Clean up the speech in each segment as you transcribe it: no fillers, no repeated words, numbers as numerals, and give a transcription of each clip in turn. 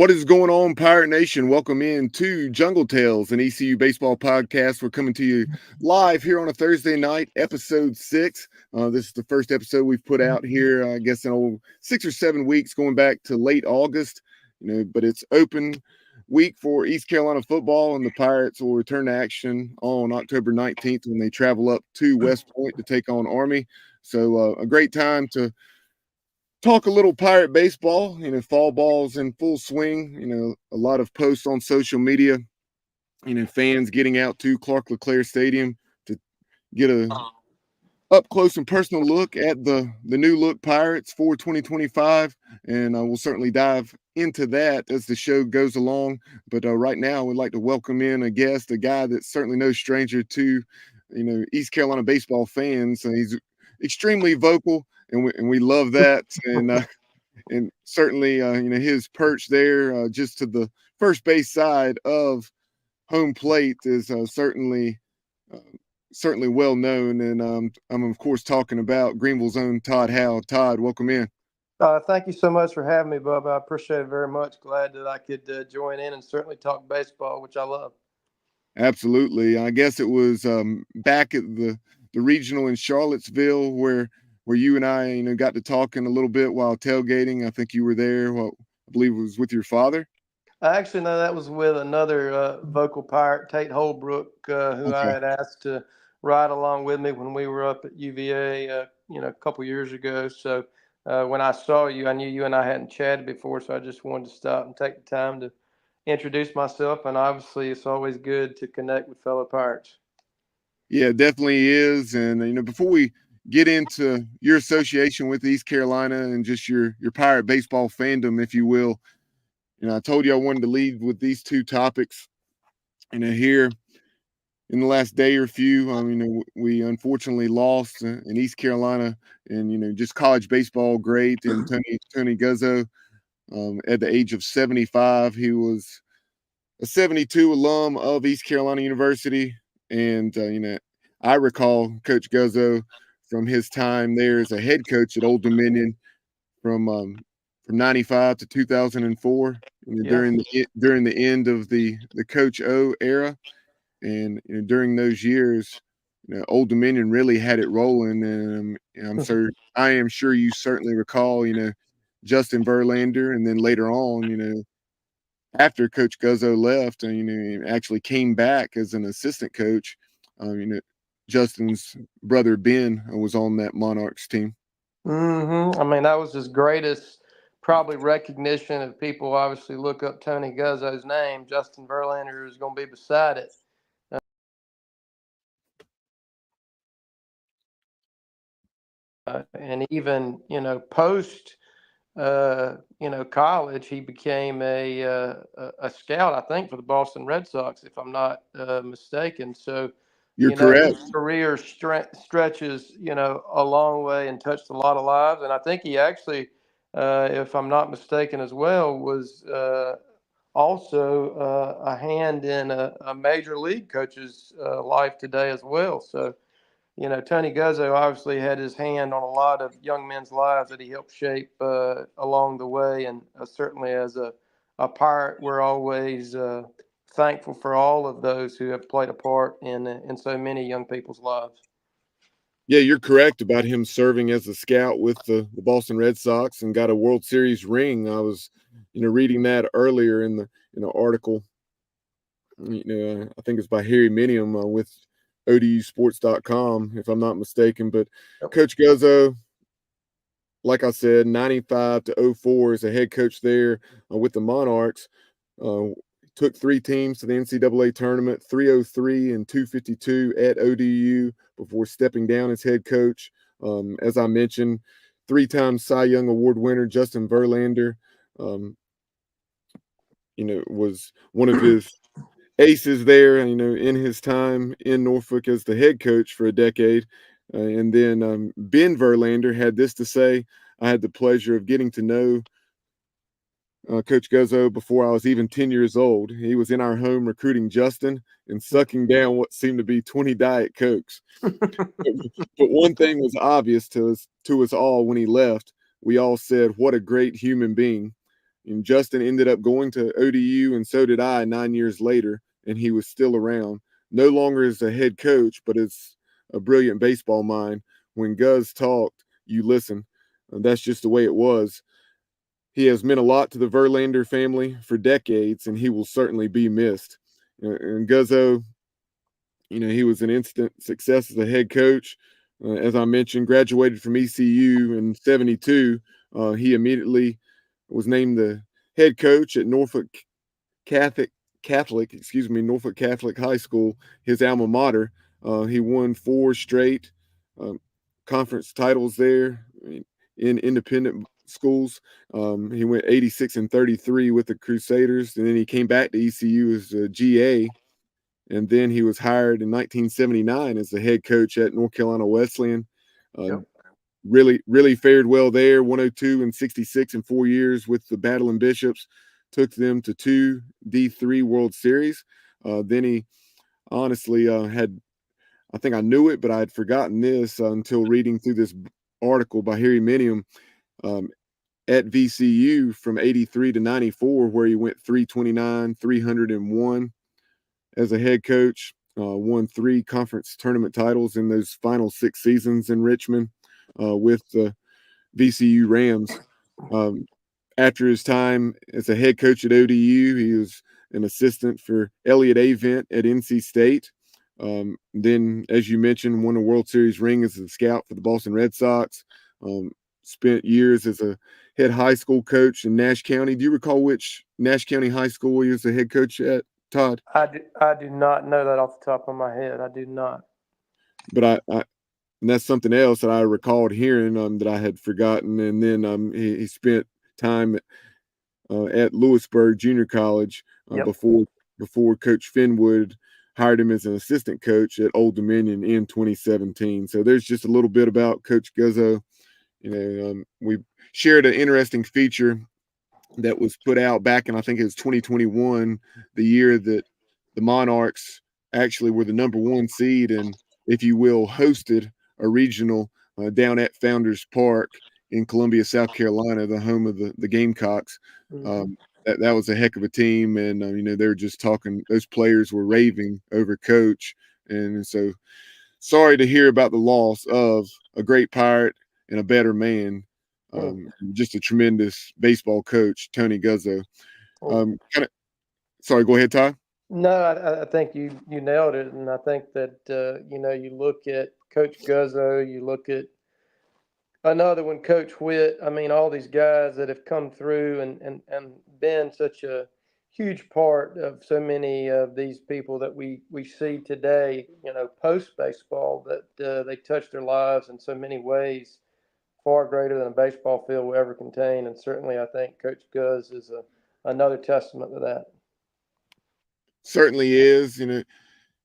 What is going on, Pirate Nation? Welcome in to Jungle Tales, an ECU baseball podcast. We're coming to you live here on a Thursday night, episode 6. This is the first episode we've put out here, I guess, in 6 or 7 weeks, going back to late August. But it's open week for East Carolina football, and the Pirates will return to action on October 19th when they travel up to West Point to take on Army. So a great time to talk a little Pirate baseball. Fall ball's in full swing. A lot of posts on social media. Fans getting out to Clark LeClaire Stadium to get a up close and personal look at the new look Pirates for 2025, and we'll certainly dive into that as the show goes along. But right now, we'd like to welcome in a guest, a guy that's certainly no stranger to East Carolina baseball fans. He's extremely vocal, and we love that. And certainly, his perch there, just to the first base side of home plate, is certainly well known. And I'm of course talking about Greenville's own Todd Howell. Todd, welcome in. Thank you so much for having me, Bub. I appreciate it very much. Glad that I could join in and certainly talk baseball, which I love. Absolutely. I guess it was back at the regional in Charlottesville where you and I, got to talking a little bit while tailgating. I think you were there. Well, I believe it was with your father. Actually, no, that was with another vocal pirate, Tate Holbrook, who I had asked to ride along with me when we were up at UVA, a couple years ago. So when I saw you, I knew you and I hadn't chatted before, so I just wanted to stop and take the time to introduce myself. And obviously, it's always good to connect with fellow pirates. Yeah, it definitely is. And before we get into your association with East Carolina and just your Pirate baseball fandom, if you will, I told you I wanted to lead with these two topics. Here in the last day or few, we unfortunately lost in East Carolina, and just college baseball great, and Tony Guzzo at the age of 75. He was a 72 alum of East Carolina University, and I recall Coach Guzzo from his time there as a head coach at Old Dominion from 95 to 2004, during the end of the Coach O era. And during those years, Old Dominion really had it rolling. And I am sure you certainly recall, Justin Verlander, and then later on, after Coach Guzzo left, and actually came back as an assistant coach. Justin's brother Ben was on that Monarchs team. Mm-hmm. I mean, that was his greatest probably recognition. If people obviously look up Tony Guzzo's name, Justin Verlander is going to be beside it. And even, post, college, he became a scout, I think, for the Boston Red Sox, if I'm not mistaken. So, You're correct. His career stretches, a long way and touched a lot of lives. And I think he actually, if I'm not mistaken as well, was also a hand in a major league coach's life today as well. So, Tony Guzzo obviously had his hand on a lot of young men's lives that he helped shape along the way. And certainly as a Pirate, we're always thankful for all of those who have played a part in so many young people's lives. Yeah, you're correct about him serving as a scout with the Boston Red Sox and got a World Series ring. I was, reading that earlier in the article. I think it's by Harry Minium with ODUsports.com, if I'm not mistaken. But Coach Guzzo, like I said, 95 to 04 as a head coach there with the Monarchs. Took 3 teams to the NCAA tournament, 303 and 252 at ODU before stepping down as head coach. As I mentioned, 3-time Cy Young Award winner Justin Verlander, was one of his aces there, in his time in Norfolk as the head coach for a decade. And then Ben Verlander had this to say: I had the pleasure of getting to know Coach Guzzo before I was even 10 years old. He was in our home recruiting Justin and sucking down what seemed to be 20 Diet Cokes. But one thing was obvious to us all when he left. We all said, what a great human being. And Justin ended up going to ODU, and so did I 9 years later, and he was still around. No longer as a head coach, but as a brilliant baseball mind. When Guz talked, you listen. That's just the way it was. He has meant a lot to the Verlander family for decades, and he will certainly be missed. And Guzzo, he was an instant success as a head coach. As I mentioned, graduated from ECU in '72. He immediately was named the head coach at Catholic Norfolk Catholic High School, his alma mater. He won 4 straight um, conference titles there in independent schools. He went 86-33 with the Crusaders, and then he came back to ECU as a GA, and then he was hired in 1979 as the head coach at North Carolina Wesleyan. Uh, Yep. really fared well there. 102-66 in 4 years with the Battling Bishops, took them to 2 D3 World Series. Then he honestly had, I think I knew it, but I had forgotten this until reading through this article by Harry Minium um, at VCU from '83 to '94, where he went 329, 301 as a head coach. Won 3 conference tournament titles in those final 6 seasons in Richmond with the VCU Rams. Um, After his time as a head coach at ODU, he was an assistant for Elliott Avent at NC State. Then, as you mentioned, won a World Series ring as a scout for the Boston Red Sox. Spent years as a head high school coach in Nash County. Do you recall which Nash County high school he was the head coach at, Todd? I do not know that off the top of my head. I do not. But and that's something else that I recalled hearing that I had forgotten. And then he spent time at Lewisburg Junior College Yep. before Coach Finwood hired him as an assistant coach at Old Dominion in 2017. So there's just a little bit about Coach Guzzo. We shared an interesting feature that was put out back in, I think it was 2021, the year that the Monarchs actually were the number 1 seed and, if you will, hosted a regional down at Founders Park in Columbia, South Carolina, the home of the Gamecocks. Mm-hmm. That was a heck of a team, and they were just talking. Those players were raving over Coach, and so sorry to hear about the loss of a great Pirate and a better man. Just a tremendous baseball coach, Tony Guzzo. Mm. Kind of. Sorry, go ahead, Ty. No, I think you nailed it, and I think that you look at Coach Guzzo, you look at another one, Coach Witt. I mean, all these guys that have come through and been such a huge part of so many of these people that we see today, post baseball, that they touch their lives in so many ways, far greater than a baseball field will ever contain. And certainly, I think Coach Guz is another testament to that. Certainly is.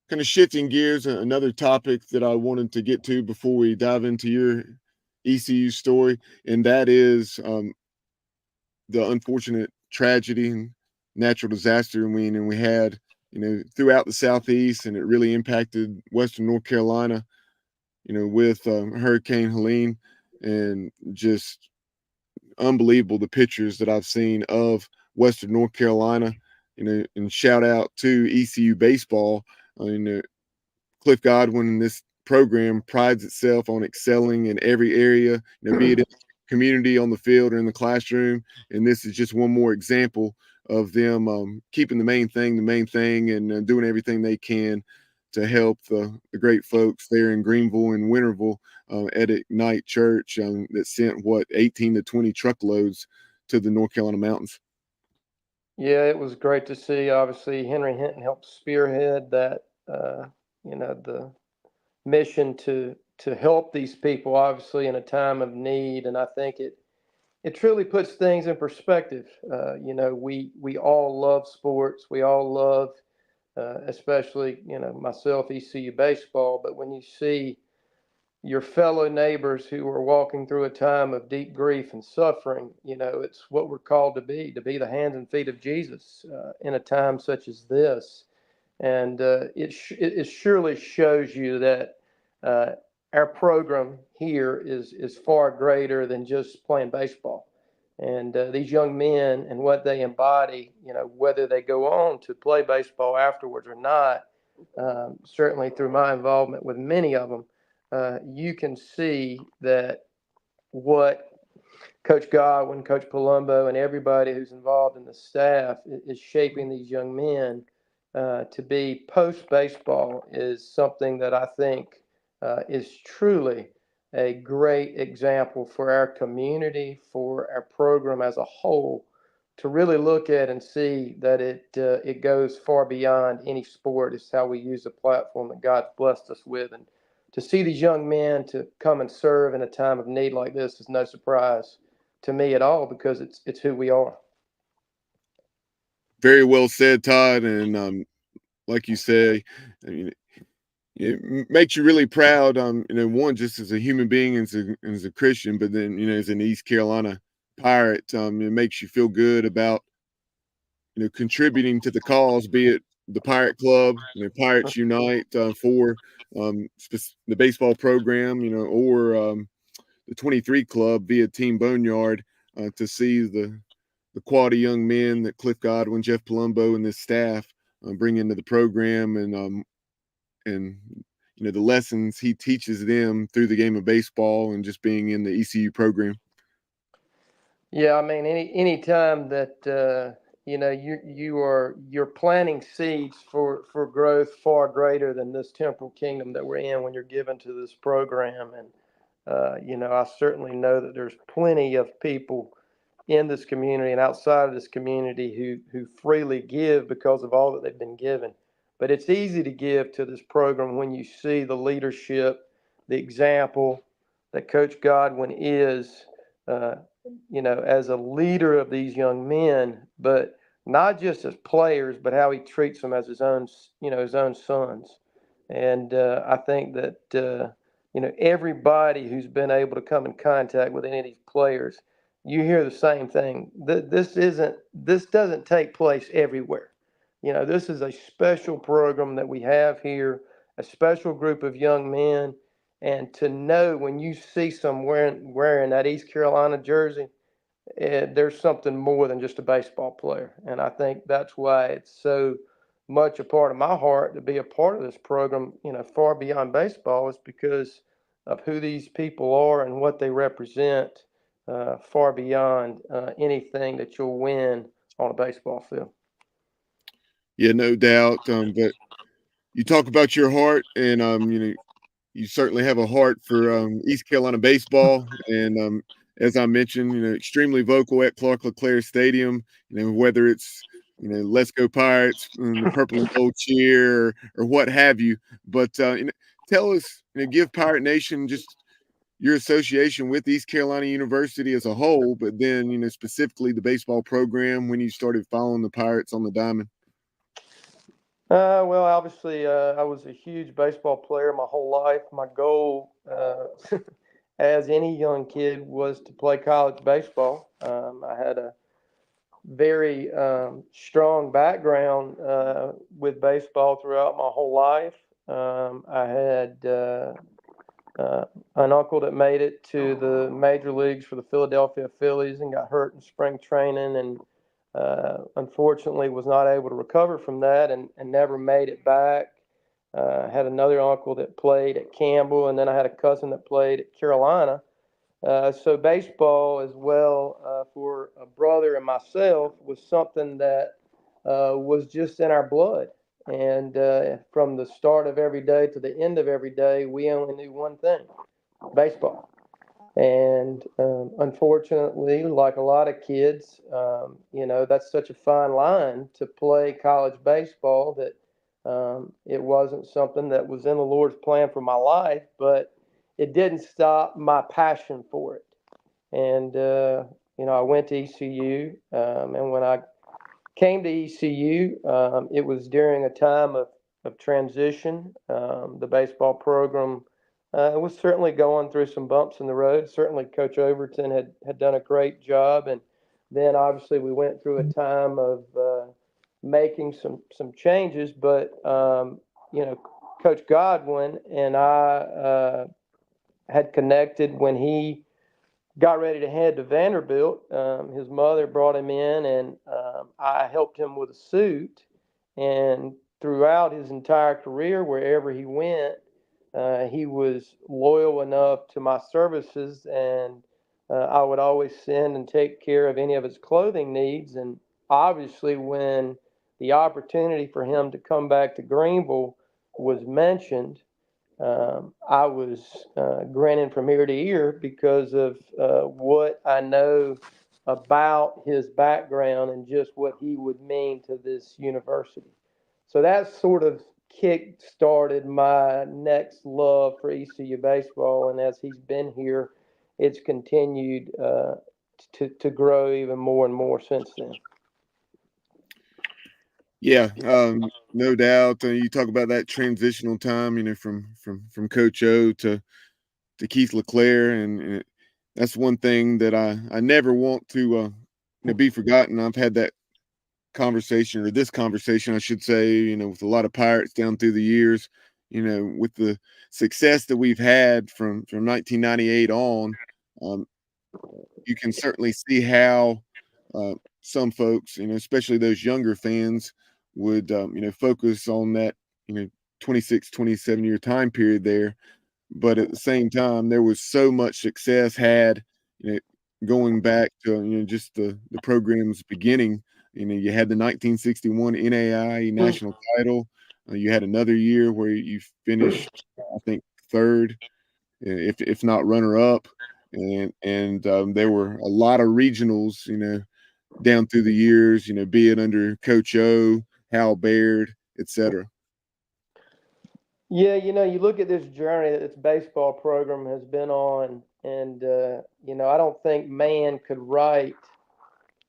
Kind of shifting gears, another topic that I wanted to get to before we dive into your ECU story, and that is the unfortunate tragedy and natural disaster. And we had, throughout the Southeast, and it really impacted Western North Carolina, with Hurricane Helene, and just unbelievable the pictures that I've seen of Western North Carolina, and shout out to ECU baseball. Cliff Godwin and this program prides itself on excelling in every area, be it in the community, on the field, or in the classroom. And this is just one more example of them keeping the main thing, and doing everything they can to help the great folks there in Greenville and Winterville at Ignite Church that sent 18 to 20 truckloads to the North Carolina mountains. Yeah, it was great to see. Obviously, Henry Hinton helped spearhead that. The mission to help these people, obviously in a time of need, and I think it truly puts things in perspective. We all love sports. We all love, especially myself, ECU baseball. But when you see your fellow neighbors who are walking through a time of deep grief and suffering, it's what we're called to be the hands and feet of Jesus in a time such as this. And it surely shows you that our program here is far greater than just playing baseball. And these young men and what they embody, whether they go on to play baseball afterwards or not, certainly through my involvement with many of them, you can see that what Coach Godwin, Coach Palumbo, and everybody who's involved in the staff is shaping these young men to be post baseball is something that I think is truly a great example for our community, for our program as a whole, to really look at and see that it goes far beyond any sport. It's how we use the platform that God's blessed us with, and to see these young men to come and serve in a time of need like this is no surprise to me at all, because it's who we are. Very well said, Todd. And like you say, I mean, it makes you really proud. One, just as a human being and as a Christian, but then as an East Carolina Pirate, it makes you feel good about contributing to the cause, be it the Pirate Club, Pirates Unite for the baseball program, or the 23 Club via Team Boneyard to see the quality young men that Cliff Godwin, Jeff Palumbo, and this staff bring into the program, and the lessons he teaches them through the game of baseball and just being in the ECU program. Yeah, I mean, any time that you're planting seeds for growth far greater than this temporal kingdom that we're in when you're given to this program. And I certainly know that there's plenty of people in this community and outside of this community who freely give because of all that they've been given. But it's easy to give to this program when you see the leadership, the example that Coach Godwin is, uh, as a leader of these young men, but not just as players, but how he treats them as his own sons. And I think that everybody who's been able to come in contact with any of these players, you hear the same thing. This doesn't take place everywhere. This is a special program that we have here, a special group of young men, and to know when you see someone wearing that East Carolina jersey, there's something more than just a baseball player. And I think that's why it's so much a part of my heart to be a part of this program, far beyond baseball, is because of who these people are and what they represent, far beyond anything that you'll win on a baseball field. Yeah, no doubt. But you talk about your heart, and you certainly have a heart for East Carolina baseball. And as I mentioned, extremely vocal at Clark LeClaire Stadium. Whether it's Let's Go Pirates, and the purple and gold cheer, or what have you. But tell us, give Pirate Nation just your association with East Carolina University as a whole, but then specifically the baseball program when you started following the Pirates on the diamond. Well, obviously, I was a huge baseball player my whole life. My goal, as any young kid, was to play college baseball. I had a very strong background with baseball throughout my whole life. I had an uncle that made it to the major leagues for the Philadelphia Phillies and got hurt in spring training, and unfortunately was not able to recover from that, and never made it back. Had another uncle that played at Campbell, and then I had a cousin that played at Carolina. So baseball as well, for a brother and myself, was something that was just in our blood. And from the start of every day to the end of every day, we only knew one thing: baseball. And unfortunately, like a lot of kids, that's such a fine line to play college baseball that it wasn't something that was in the Lord's plan for my life, but it didn't stop my passion for it. And, I went to ECU, and when I came to ECU, it was during a time of transition. The baseball program was certainly going through some bumps in the road. Certainly, Coach Overton had done a great job. And then obviously we went through a time of making some changes. But, Coach Godwin and I had connected when he got ready to head to Vanderbilt. His mother brought him in, and I helped him with a suit. And throughout his entire career, wherever he went, he was loyal enough to my services, and I would always send and take care of any of his clothing needs. And obviously, when the opportunity for him to come back to Greenville was mentioned, I was grinning from ear to ear because of what I know about his background and just what he would mean to this university. So that sort of kick started my next love for ECU baseball, and as he's been here, it's continued to grow even more and more since then. Yeah, no doubt. You talk about that transitional time, from Coach O to Keith LeClaire, and that's one thing that I never want to be forgotten. I've had that conversation, or this conversation, I should say, with a lot of Pirates down through the years, with the success that we've had from 1998 on. Um, you can certainly see how some folks, especially those younger fans, would focus on that, 26, 27-year time period there. But at the same time, there was so much success had, you know, going back to just the program's beginning. You had the 1961 NAIA national title. You had another year where you finished, I think, third, if not runner up, and there were a lot of regionals, down through the years, be it under Coach O, Hal Baird, etc. Yeah, you look at this journey that this baseball program has been on, and I don't think man could write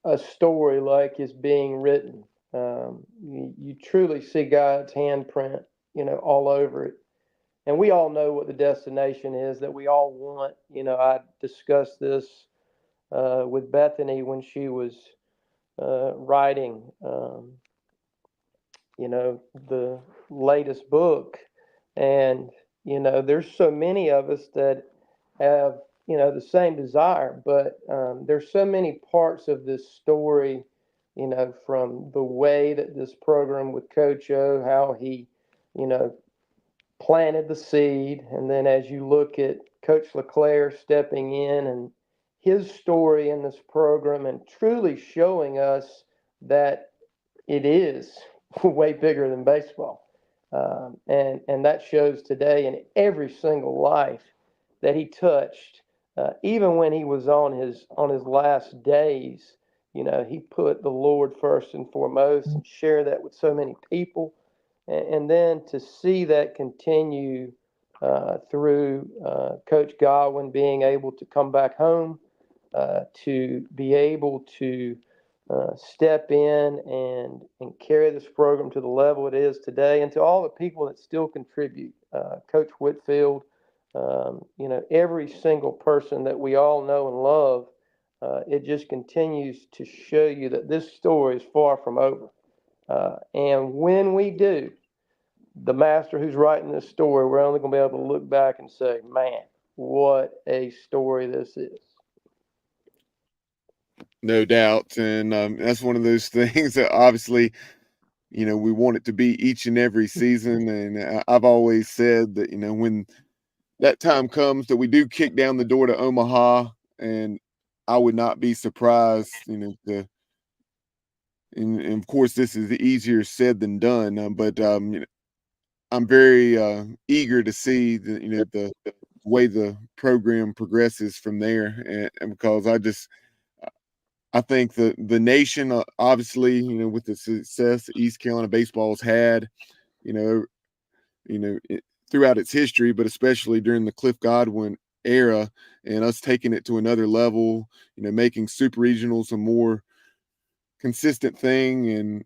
a story like it's being written. You truly see God's handprint, all over it. And we all know what the destination is that we all want. I discussed this with Bethany when she was writing, the latest book. And, there's so many of us that have, the same desire, but there's so many parts of this story, from the way that this program with Coach O, how he, you know, planted the seed. And then as you look at Coach LeClaire stepping in and his story in this program and truly showing us that it is way bigger than baseball. And that shows today in every single life that he touched, even when he was on his last days. He put the Lord first and foremost and shared that with so many people, and then to see that continue through Coach Godwin being able to come back home, to be able to step in and carry this program to the level it is today, and to all the people that still contribute, Coach Whitfield, every single person that we all know and love. It just continues to show you that this story is far from over. And when we do, the master who's writing this story, we're only going to be able to look back and say, man, what a story this is. No doubt, and that's one of those things that obviously, we want it to be each and every season. And I've always said that, when that time comes that we do kick down the door to Omaha, and I would not be surprised, and of course, this is easier said than done, but I'm very eager to see the way the program progresses from there, and because I think the nation, obviously, with the success East Carolina baseball has had, you know, throughout its history, but especially during the Cliff Godwin era, and us taking it to another level, making super regionals a more consistent thing, and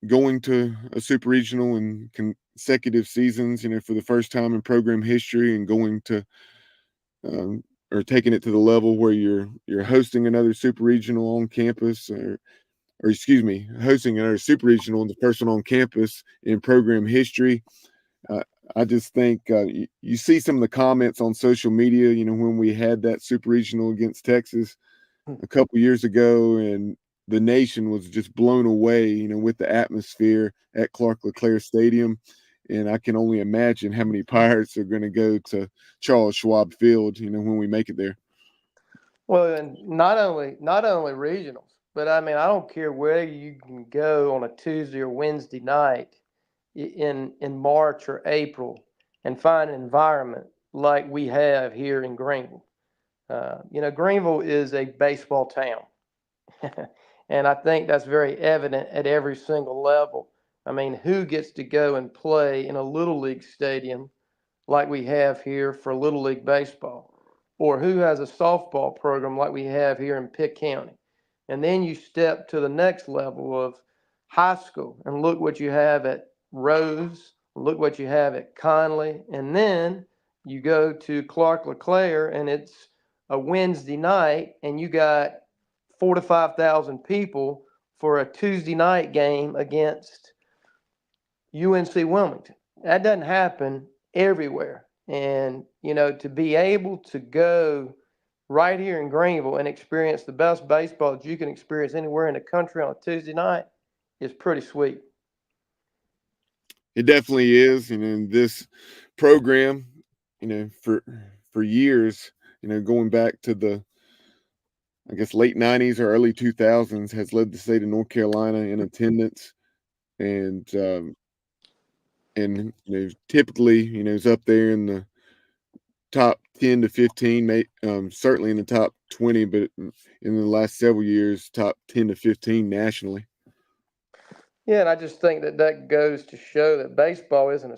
going to a super regional in consecutive seasons, for the first time in program history, and going to um, or taking it to the level where you're hosting another super regional on campus, or excuse me, hosting another super regional and the first one on campus in program history. I just think you see some of the comments on social media, when we had that super regional against Texas a couple years ago, and the nation was just blown away, with the atmosphere at Clark LeClaire Stadium. And I can only imagine how many Pirates are going to go to Charles Schwab Field, when we make it there. Well, and not only regionals, but I mean, I don't care where you can go on a Tuesday or Wednesday night in March or April and find an environment like we have here in Greenville. Greenville is a baseball town, and I think that's very evident at every single level. I mean, who gets to go and play in a little league stadium like we have here for Little League Baseball, or who has a softball program like we have here in Pitt County. And then you step to the next level of high school and look what you have at Rose, look what you have at Conley, and then you go to Clark LeClaire and it's a Wednesday night and you got 4 to 5 thousand people for a Tuesday night game against UNC Wilmington. That doesn't happen everywhere. And, to be able to go right here in Greenville and experience the best baseball that you can experience anywhere in the country on a Tuesday night is pretty sweet. It definitely is. This program, for years, going back to the, I guess, late 90s or early 2000s, has led the state of North Carolina in attendance. And typically, is up there in the top 10 to 15, certainly in the top 20, but in the last several years, top 10 to 15 nationally. Yeah, and I just think that goes to show that baseball isn't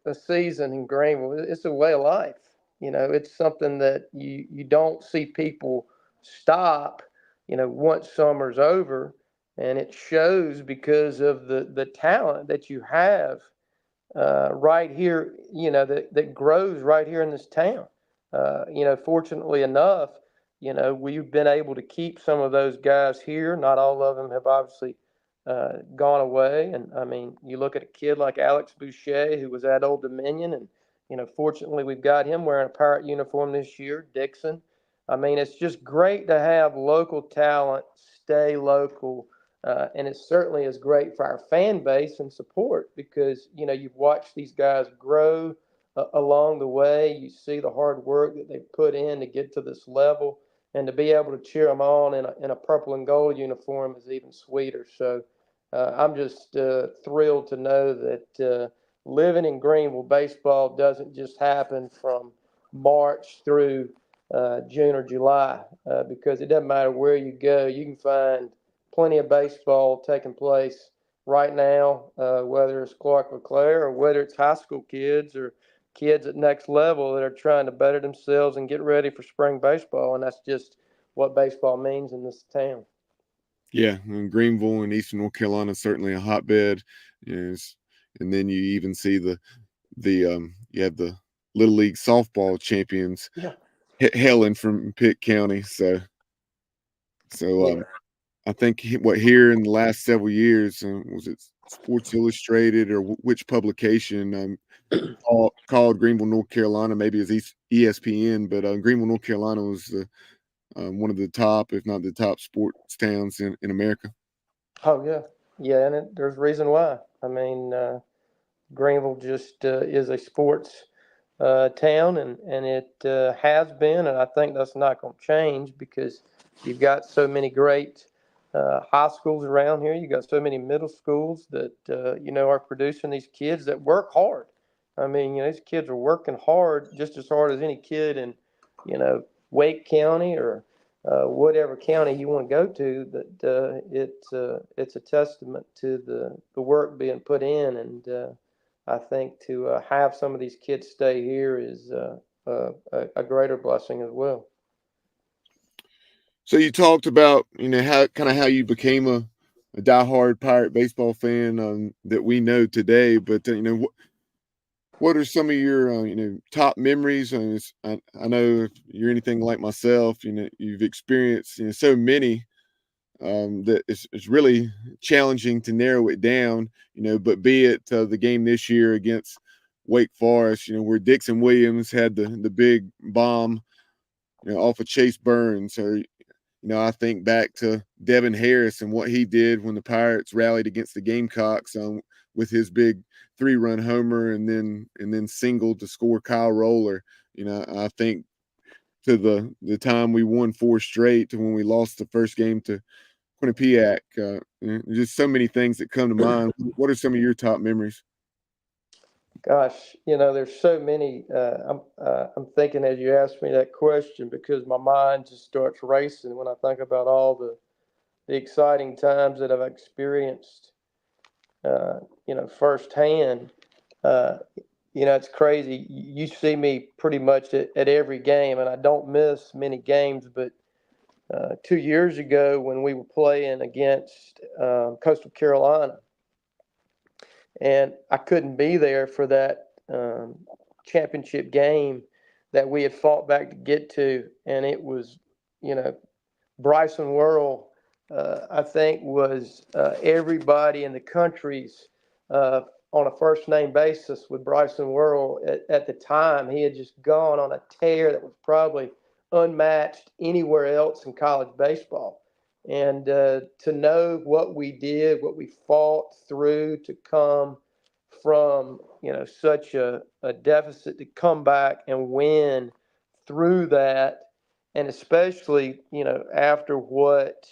a season in Greenville. It's a way of life. It's something that you don't see people stop, once summer's over. And it shows because of the talent that you have right here, that grows right here in this town. Fortunately enough, we've been able to keep some of those guys here. Not all of them have obviously gone away. And I mean, you look at a kid like Alex Boucher, who was at Old Dominion, and fortunately, we've got him wearing a Pirate uniform this year. Dixon. I mean, it's just great to have local talent stay local, and it certainly is great for our fan base and support because you've watched these guys grow along the way. You see the hard work that they put in to get to this level, and to be able to cheer them on in a purple and gold uniform is even sweeter. So I'm just thrilled to know that living in Greenville, baseball doesn't just happen from March through June or July, because it doesn't matter where you go, you can find plenty of baseball taking place right now, whether it's Clark LeClaire or whether it's high school kids or kids at next level that are trying to better themselves and get ready for spring baseball. And that's just what baseball means in this town. Yeah, and Greenville and Eastern North Carolina is certainly a hotbed. And then you even see you have the Little League softball champions Yeah. hailing from Pitt County. So Yeah. I think here in the last several years, was it Sports Illustrated or which publication called Greenville, North Carolina, maybe it's ESPN, but Greenville, North Carolina was one of the top, if not the top, sports towns in America. Oh, yeah. Yeah. And there's reason why. I mean, Greenville just is a sports town, and it has been, and I think that's not going to change because you've got so many great high schools around here. You've got so many middle schools that are producing these kids that work hard. I mean, these kids are working hard, just as hard as any kid in, Wake County or whatever county you want to go to. That it's a testament to the work being put in, and I think to have some of these kids stay here is a greater blessing as well. So you talked about how you became a diehard Pirate baseball fan that we know today, but what are some of your top memories? I know if you're anything like myself, you've experienced so many that it's really challenging to narrow it down. But be it the game this year against Wake Forest, where Dixon Williams had the big bomb, off of Chase Burns. Or, I think back to Devin Harris and what he did when the Pirates rallied against the Gamecocks with his big 3-run homer and then singled to score Kyle Roller. I think to the time we won 4 straight to when we lost the first game to Quinnipiac. Just so many things that come to mind. What are some of your top memories? Gosh, there's so many. I'm thinking as you ask me that question because my mind just starts racing when I think about all the exciting times that I've experienced, firsthand. Uh, it's crazy. You see me pretty much at every game, and I don't miss many games. But 2 years ago, when we were playing against Coastal Carolina, and I couldn't be there for that championship game that we had fought back to get to, and it was, you know, Bryson Worrell, I think, was everybody in the country's on a first name basis with Bryson Worrell at the time. He had just gone on a tear that was probably unmatched anywhere else in college baseball. And to know what we did, what we fought through to come from, such a deficit to come back and win through that, and especially after what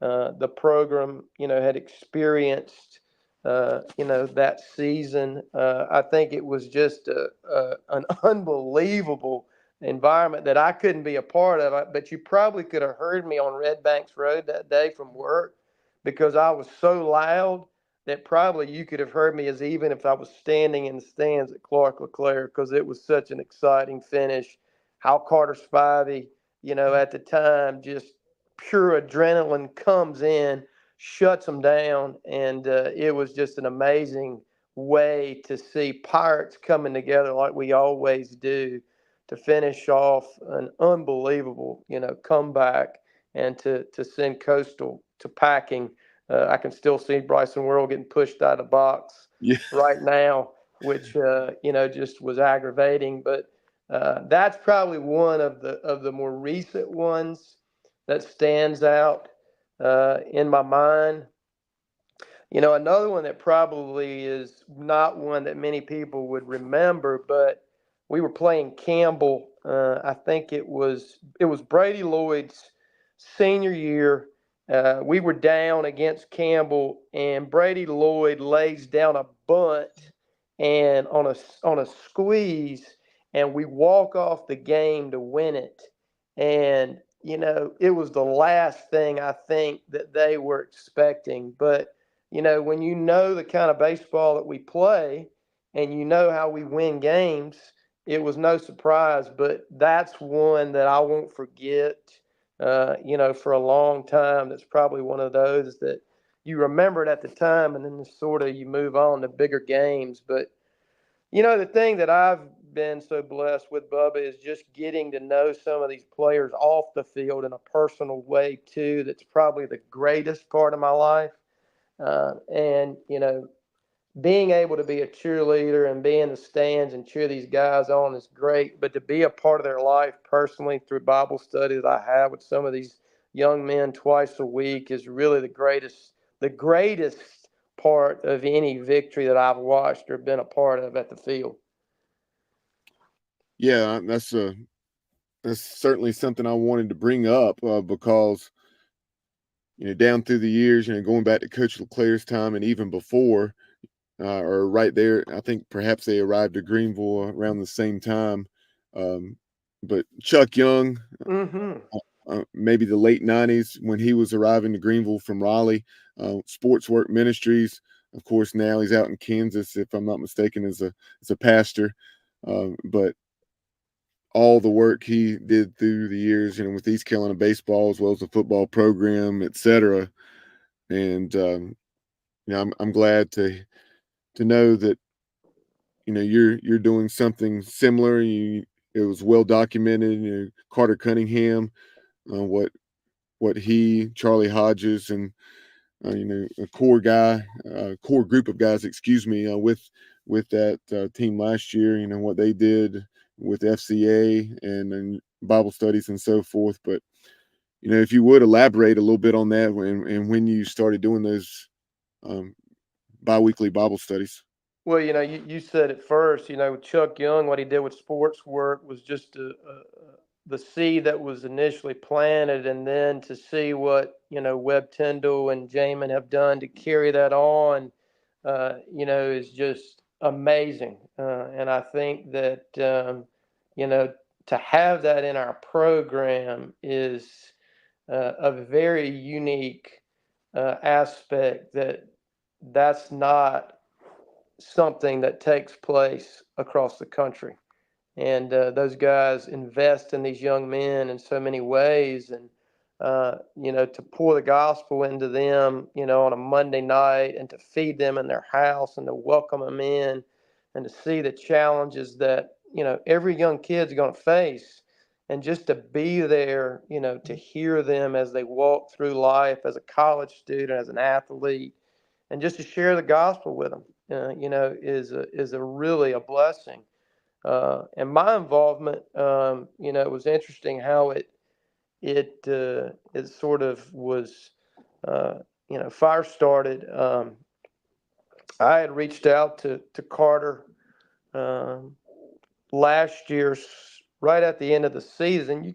the program had experienced that season. I think it was just an unbelievable environment that I couldn't be a part of. But you probably could have heard me on Red Banks Road that day from work because I was so loud that probably you could have heard me as even if I was standing in the stands at Clark LeClaire, because it was such an exciting finish. Hal Carter Spivey, at the time, just pure adrenaline comes in, shuts them down, and it was just an amazing way to see Pirates coming together like we always do to finish off an unbelievable, comeback and to send Coastal to packing. I can still see Bryson Worrell getting pushed out of the box Yeah. right now, which just was aggravating. But that's probably one of the more recent ones that stands out in my mind. Another one that probably is not one that many people would remember, but we were playing Campbell. I think it was Brady Lloyd's senior year. We were down against Campbell, and Brady Lloyd lays down a bunt and on a squeeze, and we walk off the game to win it. And it was the last thing I think that they were expecting, but when the kind of baseball that we play and how we win games, it was no surprise. But that's one that I won't forget, for a long time. That's probably one of those that you remember it at the time and then sort of you move on to bigger games. But, the thing that I've been so blessed with, Bubba, is just getting to know some of these players off the field in a personal way, too. That's probably the greatest part of my life. And being able to be a cheerleader and be in the stands and cheer these guys on is great, but to be a part of their life personally through Bible study that I have with some of these young men twice a week is really the greatest part of any victory that I've watched or been a part of at the field. Yeah, that's certainly something I wanted to bring up because down through the years, going back to Coach LeClaire's time and even before, or right there, I think perhaps they arrived at Greenville around the same time. But Chuck Young, Mm-hmm. maybe the late '90s when he was arriving to Greenville from Raleigh, Sports Work Ministries. Of course, now he's out in Kansas, if I'm not mistaken, as a pastor. But all the work he did through the years, with East Carolina baseball as well as the football program, etc. And I'm glad to know that you're doing something similar. It was well documented. Carter Cunningham, what he, Charlie Hodges, and a core group of guys, excuse me, with with that team last year. You know what they did with FCA and Bible studies and so forth. But you know, if you would elaborate a little bit on that and when you started doing those um, biweekly Bible studies. Well, you said it first. With Chuck Young, what he did with sports work was just the seed that was initially planted, and then to see what Webb Tyndall and Jamin have done to carry that on, is just amazing. And I think that to have that in our program is a very unique aspect that's not something that takes place across the country. And those guys invest in these young men in so many ways. And, to pour the gospel into them, on a Monday night and to feed them in their house and to welcome them in and to see the challenges that, every young kid's going to face. And just to be there, to hear them as they walk through life as a college student, as an athlete, and just to share the gospel with them, is a really a blessing. And my involvement, it was interesting how it sort of was, uh, fire started. I had reached out to Carter um, last year, right at the end of the season.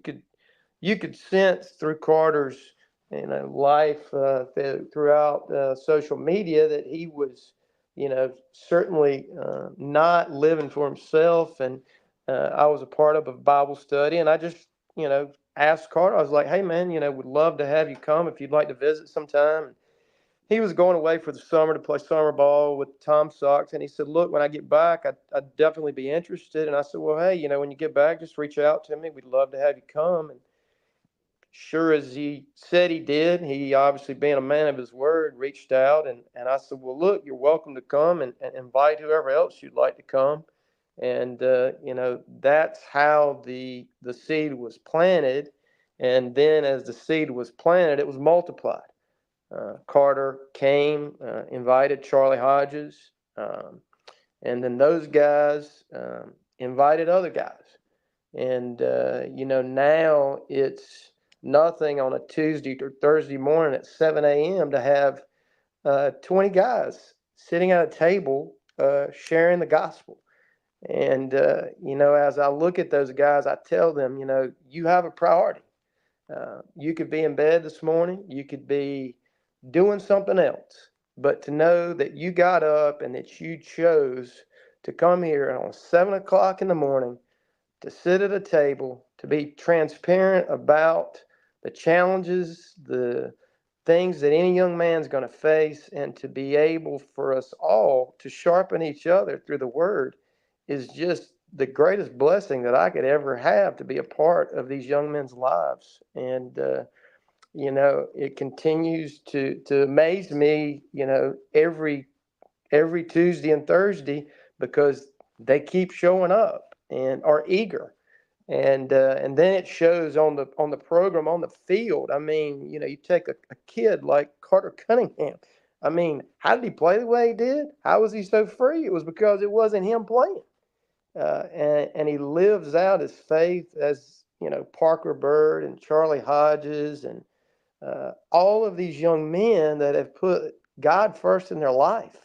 You could sense through Carter's life throughout social media that he was certainly not living for himself. And I was a part of a Bible study, and I just asked Carter. I was like, hey man, would love to have you come if you'd like to visit sometime. He was going away for the summer to play summer ball with Tom Sox, and he said, look, when I get back, I'd definitely be interested. And I said, well, hey, when you get back, just reach out to me. We'd love to have you come. And sure as he said he did, he obviously being a man of his word, reached out. And I said, well, look, you're welcome to come and invite whoever else you'd like to come. And, that's how the seed was planted. And then as the seed was planted, it was multiplied. Carter came, invited Charlie Hodges, and then those guys invited other guys. And, now it's nothing on a Tuesday or Thursday morning at 7 a.m. to have 20 guys sitting at a table sharing the gospel. And, as I look at those guys, I tell them, you have a priority. You could be in bed this morning, you could be doing something else, but to know that you got up and that you chose to come here on 7 o'clock in the morning to sit at a table, to be transparent about the challenges, the things that any young man's going to face, and to be able for us all to sharpen each other through the word is just the greatest blessing that I could ever have to be a part of these young men's lives. And, it continues to amaze me, every Tuesday and Thursday because they keep showing up and are eager. And then it shows on the program on the field. I mean, you take a kid like Carter Cunningham. I mean, how did he play the way he did? How was he so free? It was because it wasn't him playing. And he lives out his faith as Parker Bird and Charlie Hodges and all of these young men that have put God first in their life.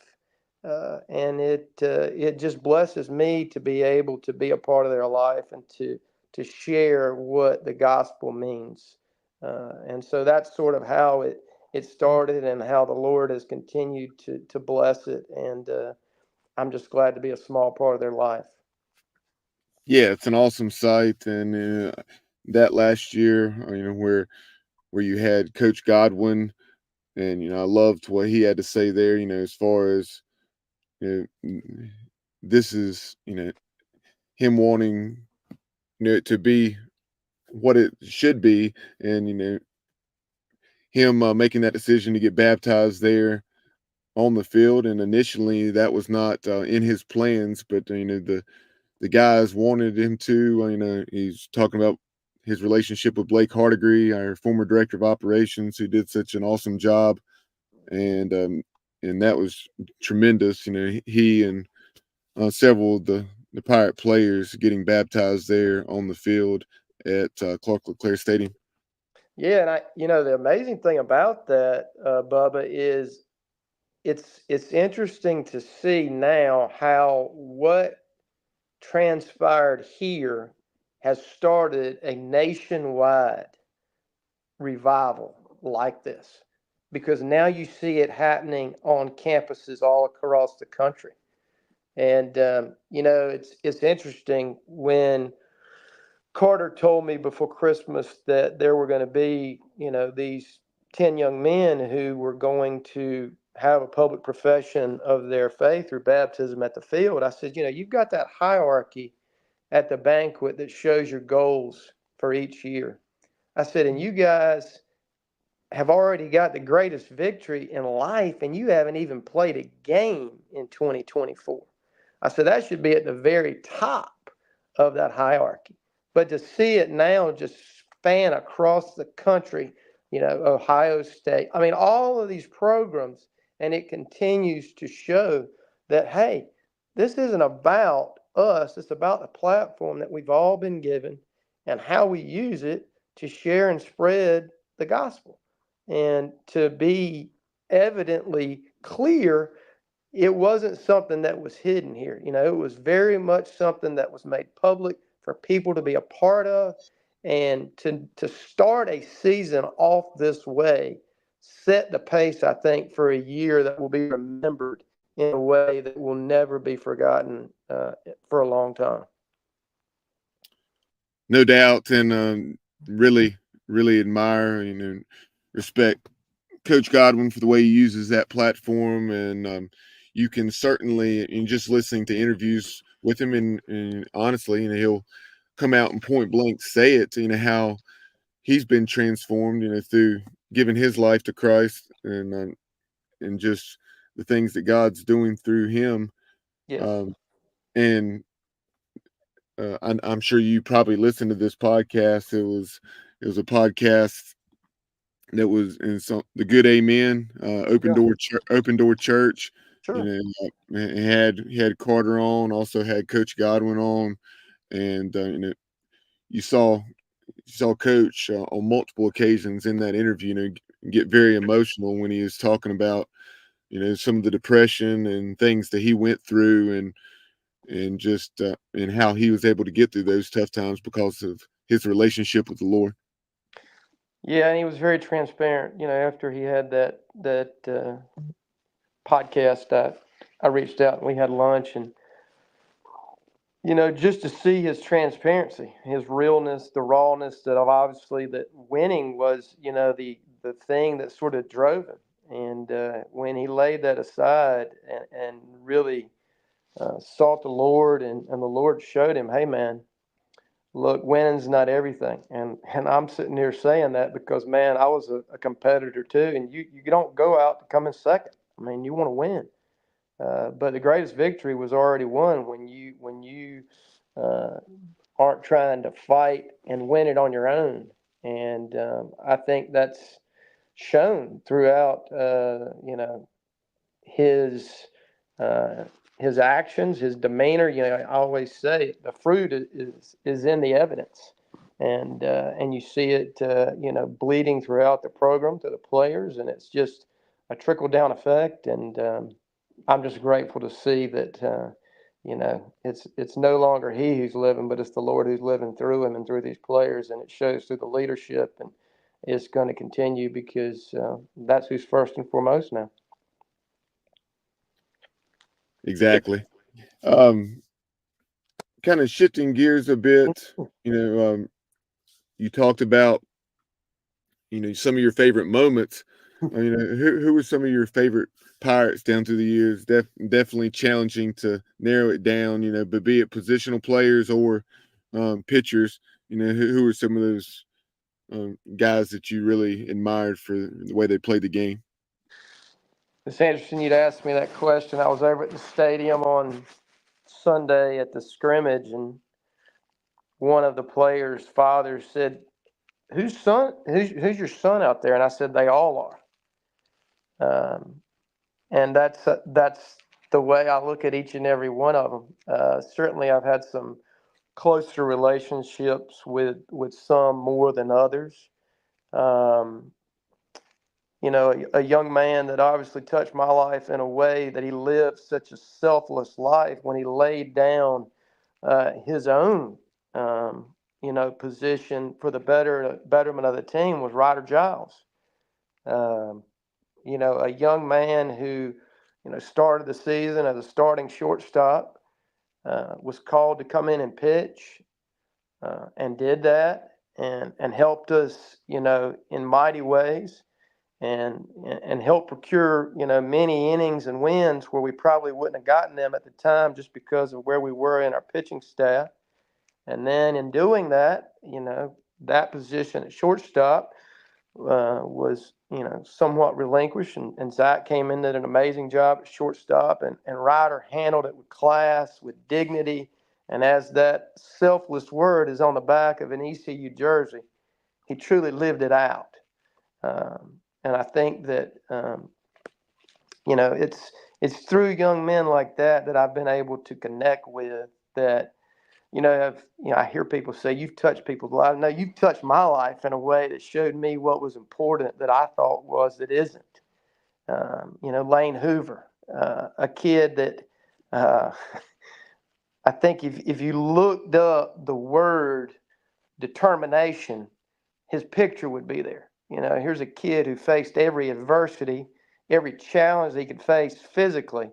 And it just blesses me to be able to be a part of their life and to share what the gospel means. And so that's sort of how it started and how the Lord has continued to bless it. And I'm just glad to be a small part of their life. Yeah, it's an awesome sight, and that last year, where you had Coach Godwin, and I loved what he had to say there. As far as this is him wanting to be what it should be, and him making that decision to get baptized there on the field. And initially, that was not in his plans, but the guys wanted him to. He's talking about his relationship with Blake Hardigree, our former director of operations, who did such an awesome job, and that was tremendous. He and several of the Pirate players getting baptized there on the field at Clark LeClaire Stadium. Yeah, and the amazing thing about that, Bubba, is it's interesting to see now how what transpired here has started a nationwide revival like this, because now you see it happening on campuses all across the country. And it's interesting when Carter told me before Christmas that there were going to be, these 10 young men who were going to have a public profession of their faith through baptism at the field. I said, you've got that hierarchy at the banquet that shows your goals for each year. I said, and you guys have already got the greatest victory in life, and you haven't even played a game in 2024. I said, that should be at the very top of that hierarchy. But to see it now just span across the country, Ohio State, I mean, all of these programs, and it continues to show that, hey, this isn't about us, it's about the platform that we've all been given and how we use it to share and spread the gospel. And to be evidently clear, it wasn't something that was hidden here. It was very much something that was made public for people to be a part of. And to start a season off this way set the pace, I think, for a year that will be remembered in a way that will never be forgotten for a long time. No doubt, and really, really admire respect Coach Godwin for the way he uses that platform, and you can certainly, in just listening to interviews with him, and honestly, he'll come out and point blank say it, how he's been transformed, through giving his life to Christ, and just the things that God's doing through him. Yes. And I'm sure you probably listened to this podcast. It was a podcast that was in the Good Amen, Open Door Church. Sure. He had Carter on, also had Coach Godwin on, and you saw Coach on multiple occasions in that interview, get very emotional when he was talking about some of the depression and things that he went through, and just and how he was able to get through those tough times because of his relationship with the Lord. Yeah, and he was very transparent. After he had that podcast, I reached out and we had lunch, and just to see his transparency, his realness, the rawness, that obviously that winning was the thing that sort of drove him. And when he laid that aside and really sought the Lord, and the Lord showed him, hey man, look, winning's not everything. And I'm sitting here saying that because, man, I was a competitor too, and you don't go out to come in second. I mean, you want to win. But the greatest victory was already won when you aren't trying to fight and win it on your own. And I think that's shown throughout, his uh, his actions, his demeanor. I always say the fruit is in the evidence, and you see it, bleeding throughout the program to the players, and it's just a trickle down effect. And I'm just grateful to see that. It's no longer he who's living, but it's the Lord who's living through him and through these players, and it shows through the leadership, and it's going to continue because that's who's first and foremost now. Exactly. Kind of shifting gears a bit, you talked about, some of your favorite moments. Who were some of your favorite Pirates down through the years? Definitely challenging to narrow it down, but be it positional players or pitchers, who were some of those guys that you really admired for the way they played the game? It's interesting you'd ask me that question. I was over at the stadium on Sunday at the scrimmage, and one of the players' fathers said, Who's your son out there?" And I said, "They all are." And that's the way I look at each and every one of them. Certainly, I've had some closer relationships with some more than others. Um, a young man that obviously touched my life in a way that he lived such a selfless life when he laid down his own, position for the betterment of the team was Ryder Giles. Um, a young man who, started the season as a starting shortstop, was called to come in and pitch, and did that, and helped us, in mighty ways, and helped procure, many innings and wins where we probably wouldn't have gotten them at the time just because of where we were in our pitching staff. And then in doing that, that position at shortstop was, somewhat relinquished, and Zach came in, did an amazing job at shortstop, and Ryder handled it with class, with dignity, and as that selfless word is on the back of an ECU jersey, he truly lived it out. And I think that, it's through young men like that I've been able to connect with, that I hear people say, you've touched people's lives. No, you've touched my life in a way that showed me what was important that I thought was that isn't. Lane Hoover, a kid that, uh, I think if you looked up the word determination, his picture would be there. Here's a kid who faced every adversity, every challenge he could face physically.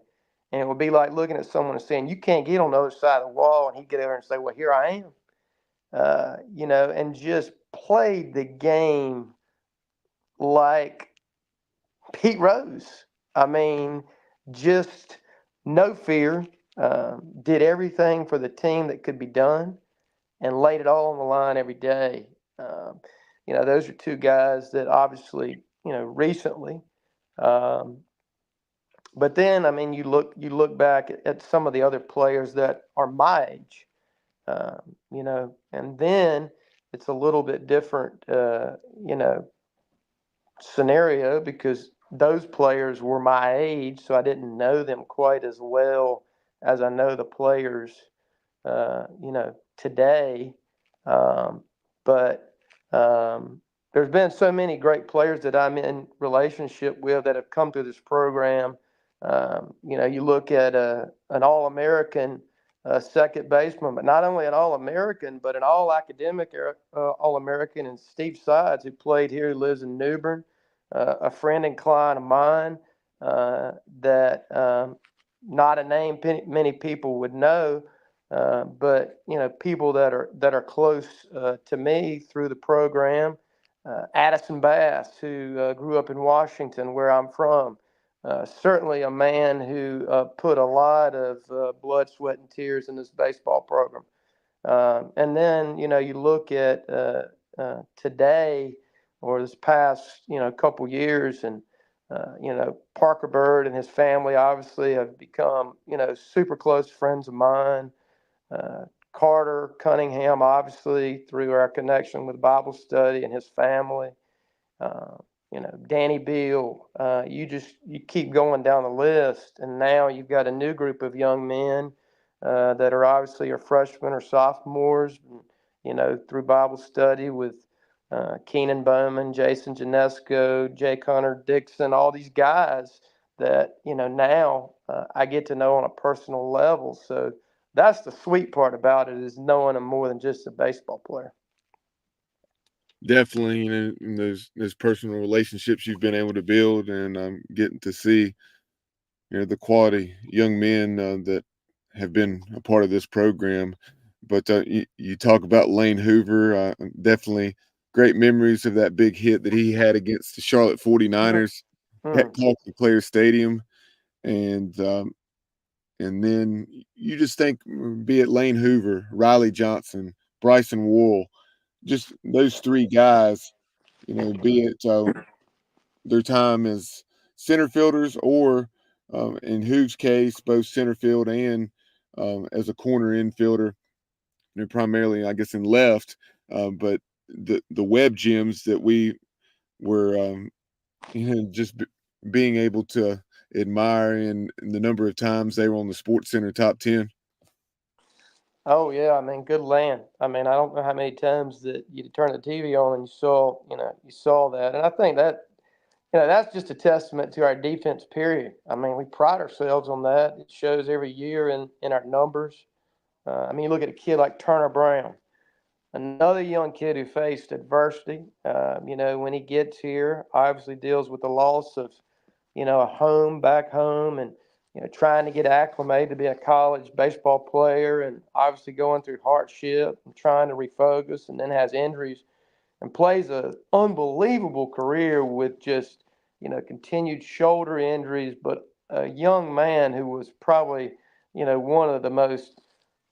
And it would be like looking at someone and saying, you can't get on the other side of the wall. And he'd get over and say, well, here I am. And just played the game like Pete Rose. I mean, just no fear, did everything for the team that could be done, and laid it all on the line every day. Um, those are two guys that obviously, recently. Um, but then, I mean, you look back at some of the other players that are my age, and then it's a little bit different, scenario, because those players were my age, so I didn't know them quite as well as I know the players, today. Um, but there's been so many great players that I'm in relationship with that have come through this program. You look at an All-American second baseman, but not only an All-American, but an All-Academic All-American, and Steve Sides, who played here, who lives in New Bern, a friend and client of mine, that not a name many people would know, but people that are close to me through the program. Addison Bass, who grew up in Washington, where I'm from, certainly a man who put a lot of blood, sweat, and tears in this baseball program. And then you look at today, or this past couple years, and Parker Bird and his family obviously have become super close friends of mine. uh, Carter Cunningham, obviously, through our connection with Bible study, and his family. Uh, Danny Beal. You keep going down the list, and now you've got a new group of young men that are obviously are freshmen or sophomores. Through Bible study with Keenan Bowman, Jason Janesco, Jay Connor Dixon, all these guys that now I get to know on a personal level. So that's the sweet part about it, is knowing them more than just a baseball player. Definitely, in those personal relationships you've been able to build, and getting to see, the quality young men that have been a part of this program. But you talk about Lane Hoover, definitely great memories of that big hit that he had against the Charlotte 49ers at Mm. Clarkson Player Stadium. And then you just think, be it Lane Hoover, Riley Johnson, Bryson Wool, just those three guys, be it their time as center fielders, or in Hoog's case, both center field and as a corner infielder, primarily, I guess, in left. But the web gems that we were, just being able to admire in the number of times they were on the Sports Center top 10? Oh yeah, I mean, good land. I mean, I don't know how many times that you turn the TV on and you saw that, and I think that that's just a testament to our defense. Period. I mean, we pride ourselves on that. It shows every year in our numbers. I mean, you look at a kid like Turner Brown, another young kid who faced adversity. When he gets here, obviously deals with the loss of a home back home, and trying to get acclimated to be a college baseball player, and obviously going through hardship and trying to refocus, and then has injuries and plays a unbelievable career with just continued shoulder injuries, but a young man who was probably one of the most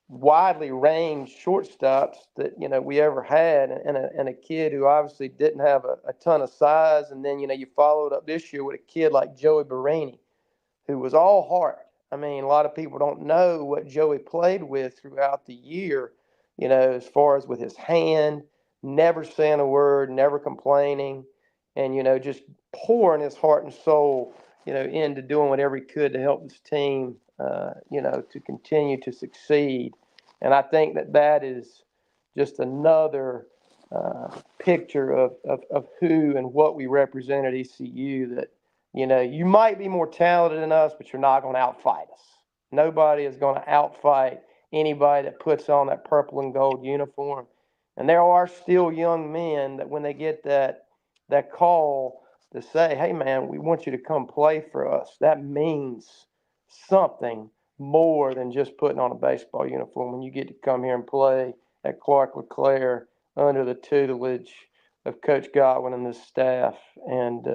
widely ranged shortstops that we ever had, and a kid who obviously didn't have a ton of size. And then you followed up this year with a kid like Joey Barini, who was all heart. I mean, a lot of people don't know what Joey played with throughout the year, as far as with his hand, never saying a word, never complaining, and, just pouring his heart and soul, into doing whatever he could to help his team, to continue to succeed. And I think that is just another picture of who and what we represent at ECU, that you might be more talented than us, but you're not going to outfight us. Nobody is going to outfight anybody that puts on that purple and gold uniform. And there are still young men that when they get that call to say, "Hey, man, we want you to come play for us," that means something more than just putting on a baseball uniform. When you get to come here and play at Clark LeClaire under the tutelage of Coach Godwin and the staff, and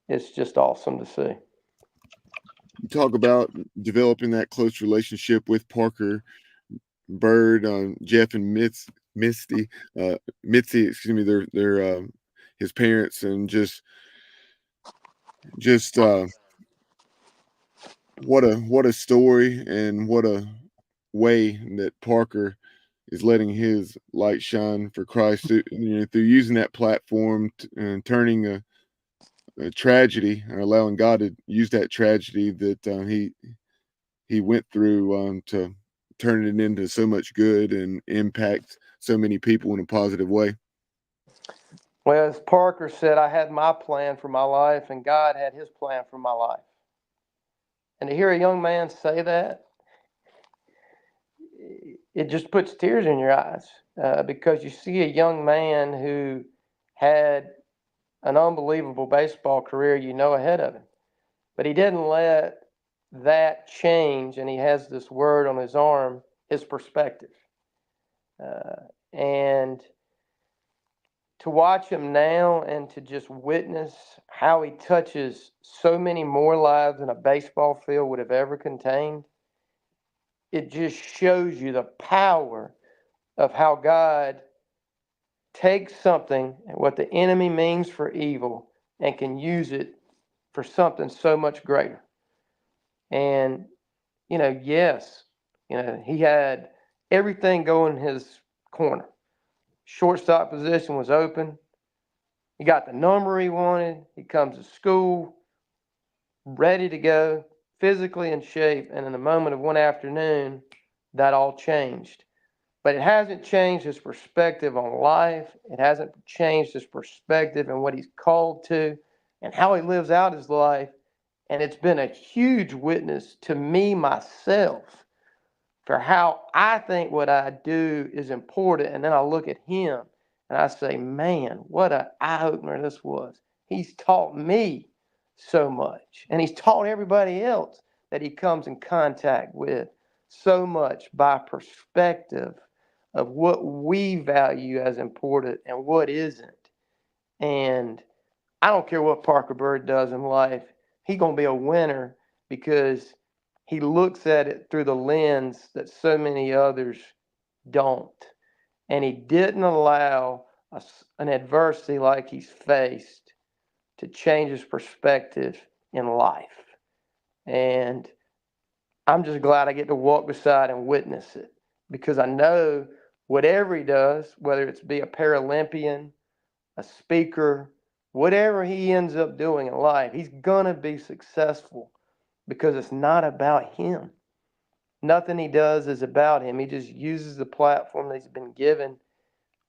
it's just awesome to see. You talk about developing that close relationship with Parker Bird, Jeff and Mitzi, excuse me, their his parents, and just what a story, and what a way that Parker is letting his light shine for Christ through using that platform and turning a tragedy, or allowing God to use that tragedy that he went through, to turn it into so much good and impact so many people in a positive way. Well, as Parker said, I had my plan for my life, and God had his plan for my life. And to hear a young man say that, it just puts tears in your eyes, because you see a young man who had an unbelievable baseball career, ahead of him. But he didn't let that change, and he has this word on his arm, his perspective. And to watch him now and to just witness how he touches so many more lives than a baseball field would have ever contained, it just shows you the power of how God takes something, what the enemy means for evil, and can use it for something so much greater. And, yes, he had everything going in his corner. Shortstop position was open. He got the number he wanted. He comes to school ready to go, physically in shape. And in a moment of one afternoon, that all changed. But it hasn't changed his perspective on life. It hasn't changed his perspective and what he's called to and how he lives out his life. And it's been a huge witness to me, myself, for how I think what I do is important. And then I look at him and I say, man, what an eye opener this was. He's taught me so much, and he's taught everybody else that he comes in contact with so much by perspective of what we value as important and what isn't. And I don't care what Parker Bird does in life, he's going to be a winner because he looks at it through the lens that so many others don't. And he didn't allow an adversity like he's faced to change his perspective in life. And I'm just glad I get to walk beside and witness it, because I know whatever he does, whether it's be a Paralympian, a speaker, whatever he ends up doing in life, he's going to be successful because it's not about him. Nothing he does is about him. He just uses the platform that he's been given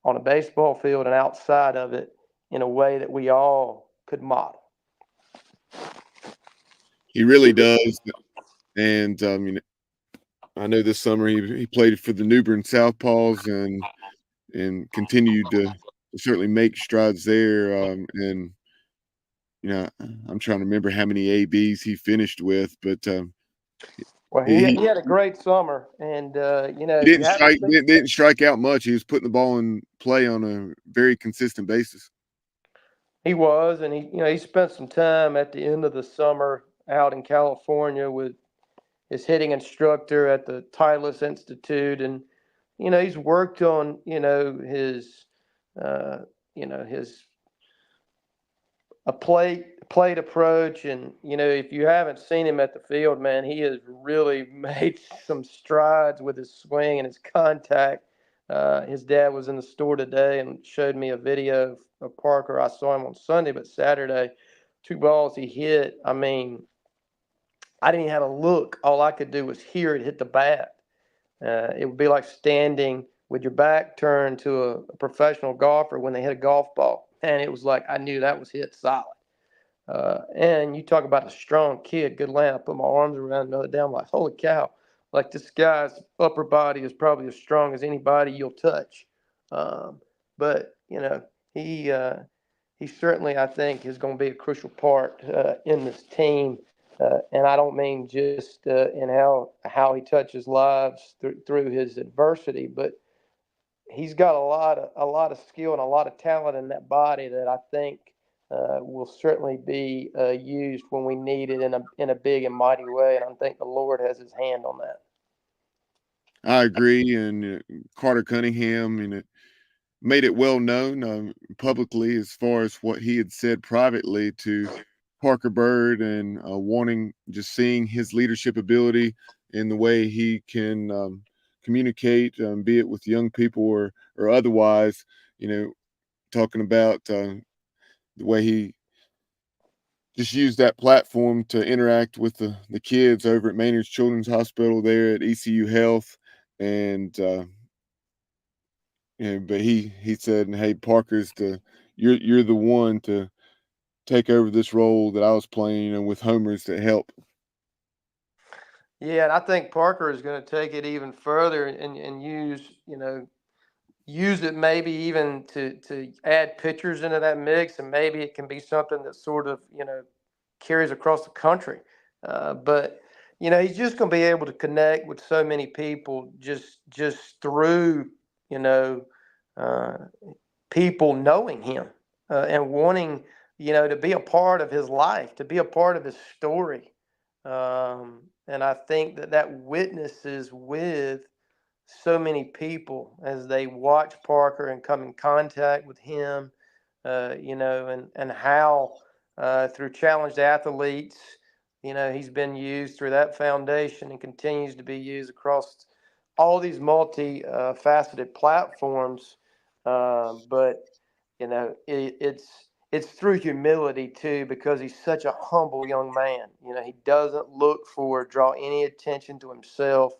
on a baseball field and outside of it in a way that we all could model. He really does. And I know this summer he played for the New Bern Southpaws and continued to certainly make strides there. And I'm trying to remember how many ABs he finished with, but Well, he had a great summer, and he if you didn't haven't strike seen, didn't strike out much. He was putting the ball in play on a very consistent basis. he was, and he spent some time at the end of the summer out in California with his hitting instructor at the Titleist Institute, and he's worked on uh, his a plate approach, and if you haven't seen him at the field, man, he has really made some strides with his swing and his contact. His dad was in the store today and showed me a video of Parker. I saw him on Sunday, but Saturday, two balls he hit. I mean, I didn't even have to look. All I could do was hear it hit the bat. It would be like standing with your back turned to a professional golfer when they hit a golf ball. And it was like I knew that was hit solid. And you talk about a strong kid, good land. I put my arms around another day. I'm like, holy cow. Like this guy's upper body is probably as strong as anybody you'll touch. But, he certainly, I think, is going to be a crucial part in this team. And I don't mean just in how he touches lives through his adversity, but he's got a lot of skill and a lot of talent in that body that I think will certainly be used when we need it in a big and mighty way. And I think the Lord has His hand on that. I agree, and Carter Cunningham, made it well known publicly as far as what he had said privately to Parker Bird and wanting just seeing his leadership ability in the way he can communicate, be it with young people or otherwise. Talking about the way he just used that platform to interact with the kids over at Maynard's Children's Hospital there at ECU Health, and but he said, "Hey, Parker's you're the one to take over this role that I was playing, with homers to help." Yeah, and I think Parker is going to take it even further and use it maybe even to add pitchers into that mix, and maybe it can be something that sort of carries across the country. But he's just going to be able to connect with so many people just through you know uh, people knowing him and wanting to be a part of his life, to be a part of his story. And I think that witnesses with so many people as they watch Parker and come in contact with him, and how through challenged athletes, he's been used through that foundation and continues to be used across all these multi-faceted platforms. But it's through humility too, because he's such a humble young man. He doesn't look for draw any attention to himself,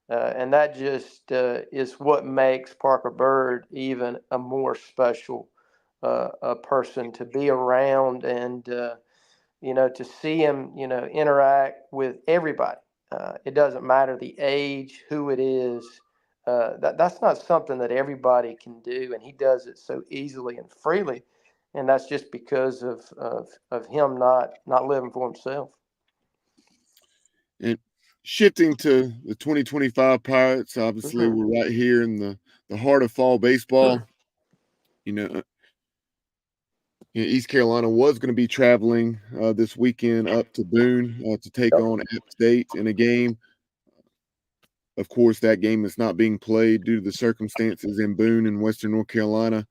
and that just is what makes Parker Bird even a more special a person to be around, and to see him interact with everybody. It doesn't matter the age, who it is. That's not something that everybody can do, and he does it so easily and freely, and that's just because of him not living for himself. And shifting to the 2025 Pirates, obviously Mm-hmm. we're right here in the heart of fall baseball. You know, uh, East Carolina was going to be traveling this weekend up to Boone to take on App State in a game. Of course, that game is not being played due to the circumstances in Boone in Western North Carolina.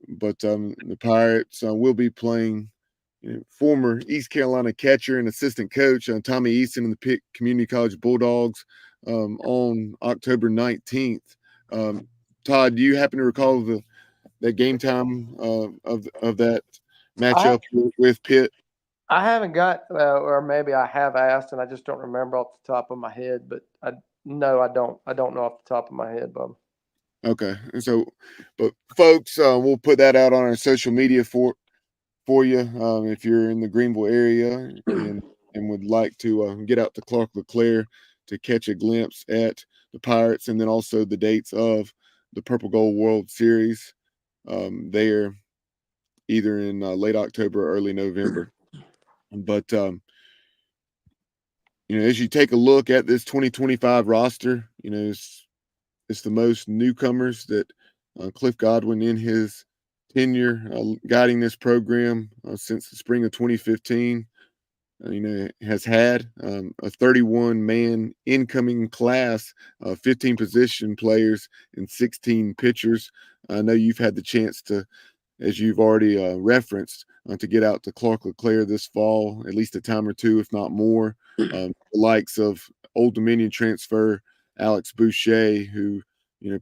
But the Pirates will be playing former East Carolina catcher and assistant coach Tommy Easton and the Pitt Community College Bulldogs on October 19th. Todd, do you happen to recall that game time of that I matchup with Pitt? I haven't got, or maybe I have asked, and I just don't remember off the top of my head. But no, I don't. I don't know off the top of my head, Bob. Okay, and so, but folks, we'll put that out on our social media for you if you're in the Greenville area and would like to get out to Clark LeClaire to catch a glimpse at the Pirates, and then also the dates of the Purple Gold World Series. There, either in late October or early November. But as you take a look at this 2025 roster, it's the most newcomers that Cliff Godwin in his tenure guiding this program since the spring of 2015 has had a 31-man incoming class, 15 position players and 16 pitchers. I know you've had the chance to, as you've already referenced, to get out to Clark LeClaire this fall, at least a time or two, if not more. The likes of Old Dominion transfer Alex Boucher, who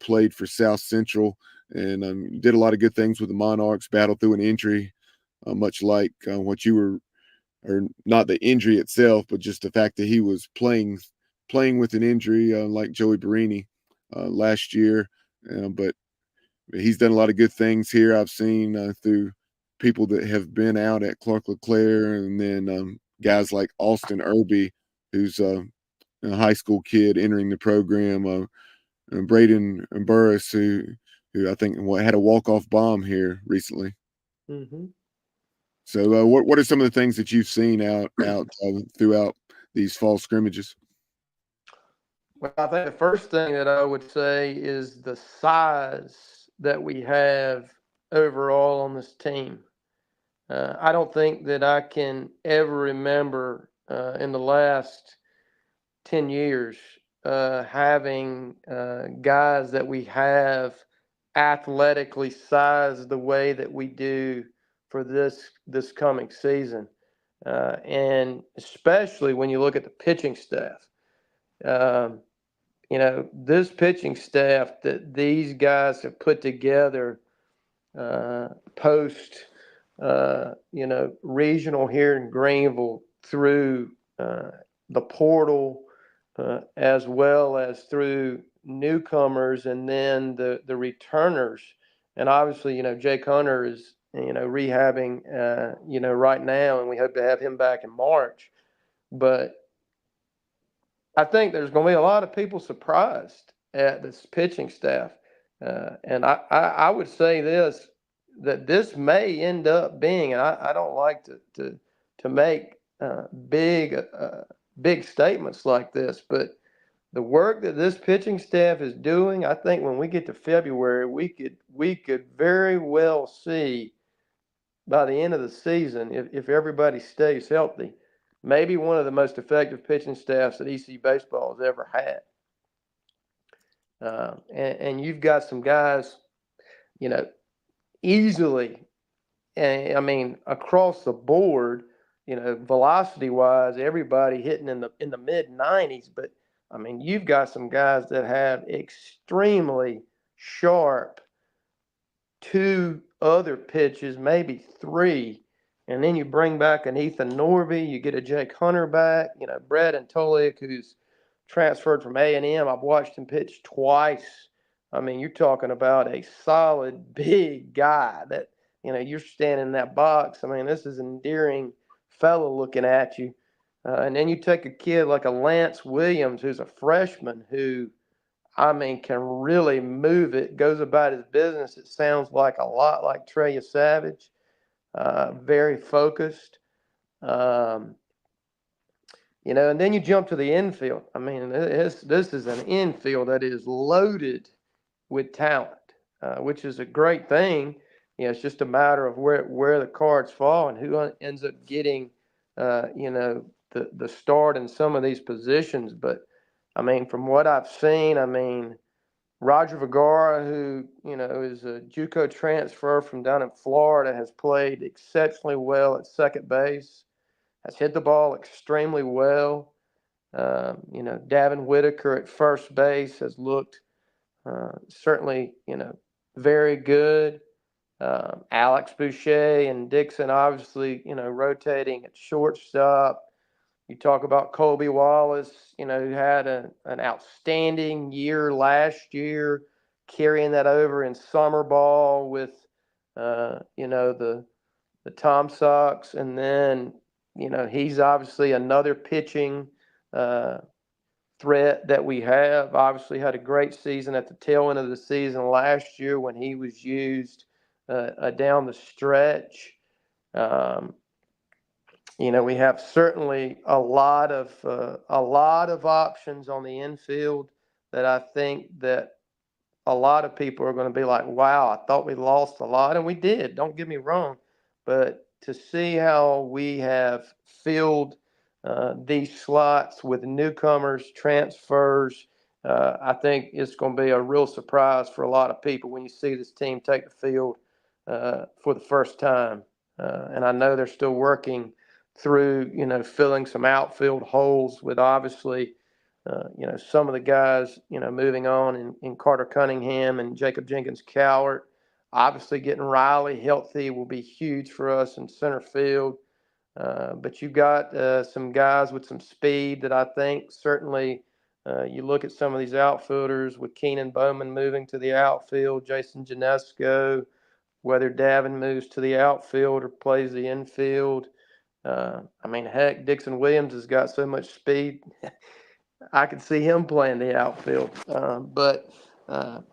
played for South Central and did a lot of good things with the Monarchs, battled through an injury, much like what you were, or not the injury itself, but just the fact that he was playing with an injury, like Joey Barini last year. But he's done a lot of good things here. I've seen through people that have been out at Clark LeClaire, and then guys like Austin Irby, who's a high school kid entering the program, and Braden Burris, who I think had a walk-off bomb here recently. Mm-hmm. So, what are some of the things that you've seen out throughout these fall scrimmages? Well, I think the first thing that I would say is the size that we have overall on this team. I don't think that I can ever remember in the last 10 years having guys that we have athletically sized the way that we do for this coming season. And especially when you look at the pitching staff. Um, this pitching staff that these guys have put together post, regional here in Greenville through the portal, as well as through newcomers and then the returners. And obviously, Jake Hunter is, rehabbing, right now, and we hope to have him back in March. But I think there's going to be a lot of people surprised at this pitching staff. And I would say that this may end up being, and I don't like to make big statements like this, but the work that this pitching staff is doing, I think when we get to February, we could very well see by the end of the season, if everybody stays healthy, maybe one of the most effective pitching staffs that ECU baseball has ever had. And you've got some guys, you know, easily, I mean, across the board, velocity wise, everybody hitting in the mid 90s. But I mean, you've got some guys that have extremely sharp two other pitches, maybe three, and then you bring back an Ethan Norby, you get a Jake Hunter back, Brett Antolik, who's transferred from A&M. I've watched him pitch twice. I mean, you're talking about a solid big guy that, you're standing in that box. I mean, this is an endearing fellow looking at you. And then you take a kid like a Lance Williams, who's a freshman, who I mean, can really move it, goes about his business. It sounds like a lot like Treya Savage, very focused. Um, and then you jump to the infield. I mean, this is an infield that is loaded with talent, which is a great thing. It's just a matter of where the cards fall and who ends up getting, the start in some of these positions. But I mean, from what I've seen, I mean, Roger Vergara, who is a JUCO transfer from down in Florida, has played exceptionally well at second base. Has hit the ball extremely well. Davin Whitaker at first base has looked certainly very good. Alex Boucher and Dixon, obviously, rotating at shortstop. You talk about Colby Wallace, who had an outstanding year last year, carrying that over in summer ball with, the Tom Sox. And then, he's obviously another pitching uh, threat that we have. Obviously, had a great season at the tail end of the season last year when he was used down the stretch. Um, we have certainly a lot of options on the infield that I think that a lot of people are going to be like, wow, I thought we lost a lot. And we did, don't get me wrong. But to see how we have filled these slots with newcomers, transfers, I think it's going to be a real surprise for a lot of people when you see this team take the field for the first time. And I know they're still working through, filling some outfield holes with obviously some of the guys, moving on in Carter Cunningham and Jacob Jenkins Cowart. Obviously, getting Riley healthy will be huge for us in center field. But you've got some guys with some speed that I think certainly you look at some of these outfielders with Keenan Bowman moving to the outfield, Jason Janesco, whether Davin moves to the outfield or plays the infield. Heck, Dixon Williams has got so much speed. I could see him playing the outfield. But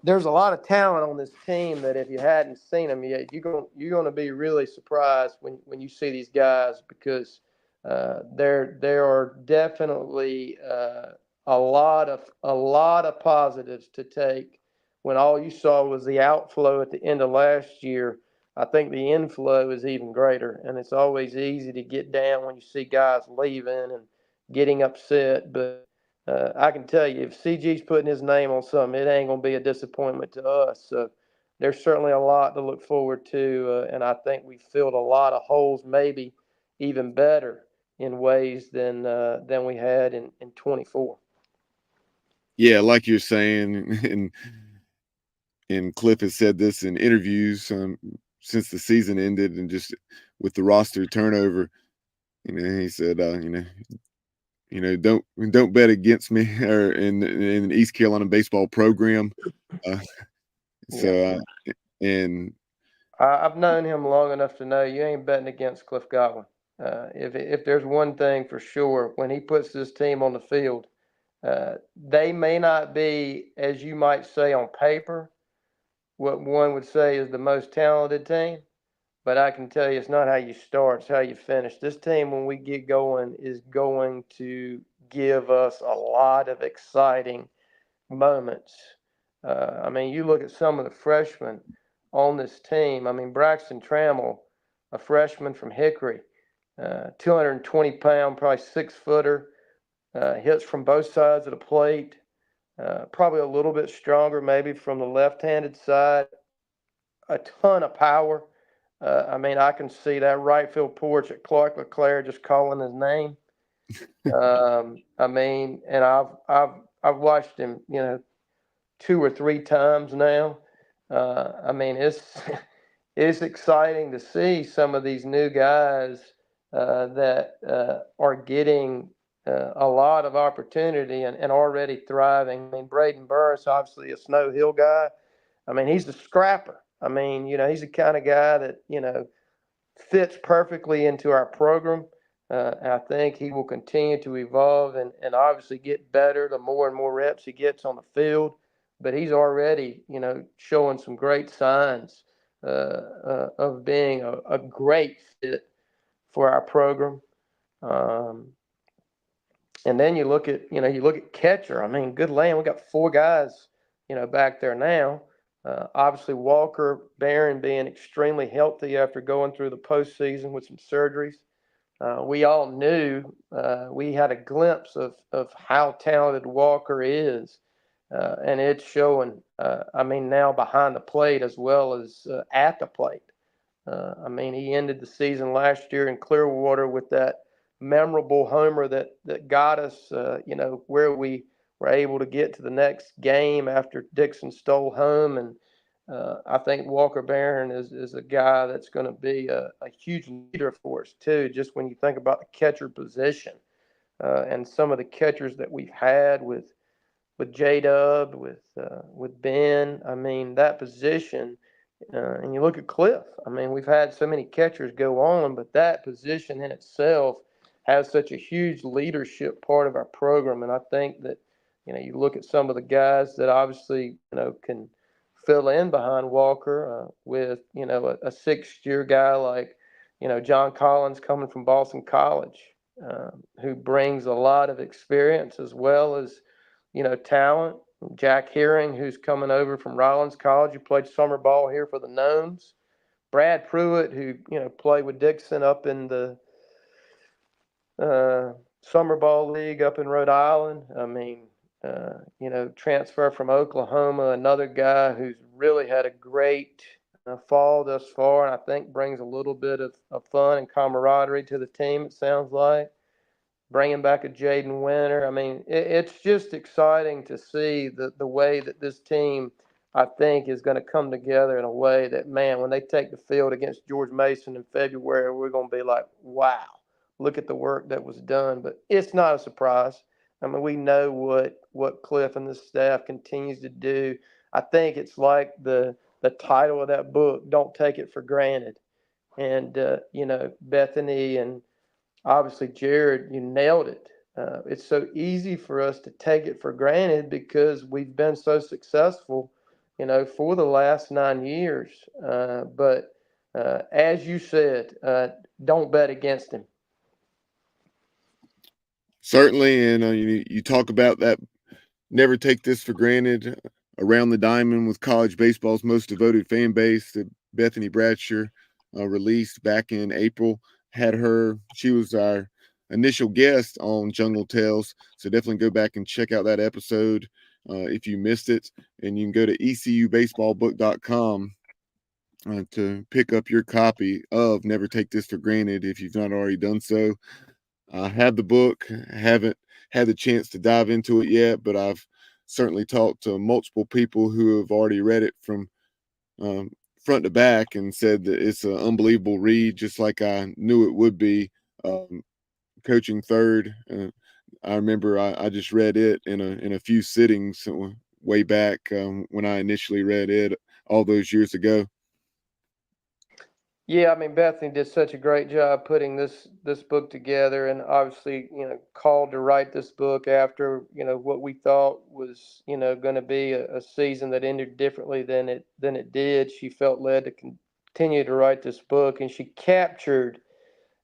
there's a lot of talent on this team that if you hadn't seen them yet, you're going to be really surprised when you see these guys because there are definitely a lot of positives to take when all you saw was the outflow at the end of last year. I think the inflow is even greater, and it's always easy to get down when you see guys leaving and getting upset, but I can tell you, if CG's putting his name on something, it ain't going to be a disappointment to us. So there's certainly a lot to look forward to, and I think we filled a lot of holes, maybe even better in ways than we had in 24. Yeah, like you're saying, and Cliff has said this in interviews since the season ended, and just with the roster turnover, he said, don't bet against me or in the East Carolina baseball program. Uh, Yeah. so and I've known him long enough to know you ain't betting against Cliff Godwin. If there's one thing for sure, when he puts this team on the field, they may not be, as you might say on paper, what one would say is the most talented team. But I can tell you, it's not how you start; it's how you finish. This team, when we get going, is going to give us a lot of exciting moments. You look at some of the freshmen on this team. Braxton Trammell, a freshman from Hickory, 220-pound, probably 6-footer, hits from both sides of the plate. Probably a little bit stronger, maybe from the left-handed side. A ton of power. I can see that right field porch at Clark LeClaire just calling his name. And I've watched him, 2 or 3 times now. It's it's exciting to see some of these new guys that are getting a lot of opportunity and already thriving. Braden Burris, obviously a Snow Hill guy. He's a scrapper. He's the kind of guy that fits perfectly into our program. I think he will continue to evolve and obviously get better the more and more reps he gets on the field. But he's already, showing some great signs of being a great fit for our program. Um, and then you look at catcher. Good land. We got 4 guys, back there now. Obviously, Walker Barron being extremely healthy after going through the postseason with some surgeries. We all knew we had a glimpse of how talented Walker is, and it's showing. Now behind the plate as well as at the plate. He ended the season last year in Clearwater with that memorable homer that got us, where we were able to get to the next game after Dixon stole home, and I think Walker Barron is a guy that's going to be a huge leader for us too. Just when you think about the catcher position and some of the catchers that we've had with J Dub, with Ben. I mean, that position, and you look at Cliff. I mean, we've had so many catchers go on, but that position in itself has such a huge leadership part of our program. And I think that, you look at some of the guys that obviously, can fill in behind Walker with, a 6th-year guy like, John Collins coming from Boston College, who brings a lot of experience as well as, talent. Jack Herring, who's coming over from Rollins College, who played summer ball here for the Gnomes. Brad Pruitt, who played with Dixon up in the summer ball league up in Rhode Island. I mean, transfer from Oklahoma, another guy who's really had a great fall thus far, and I think brings a little bit of fun and camaraderie to the team. It sounds like bringing back a Jaden Winter. I mean, it's just exciting to see the way that this team, I think, is going to come together in a way that, man, when they take the field against George Mason in February, we're going to be like, wow, look at the work that was done. But it's not a surprise. I mean, we know what Cliff and the staff continues to do. I think it's like the title of that book, Don't Take It for Granted. And, Bethany and obviously, Jared, you nailed it. It's so easy for us to take it for granted because we've been so successful, for the last 9 years. But as you said, don't bet against him. Certainly, and you talk about that. Never take this for granted. Around the Diamond with college baseball's most devoted fan base that Bethany Bradshaw released back in April. Had her, she was our initial guest on Jungle Tales. So definitely go back and check out that episode if you missed it. And you can go to ecubaseballbook.com to pick up your copy of Never Take This for Granted if you've not already done so. I have the book, haven't had the chance to dive into it yet, but I've certainly talked to multiple people who have already read it from front to back and said that it's an unbelievable read, just like I knew it would be. Coaching third, I remember I just read it in a few sittings way back when I initially read it all those years ago. Yeah, I mean Bethany did such a great job putting this book together, and obviously, called to write this book after what we thought was going to be a season that ended differently than it did. She felt led to continue to write this book, and she captured,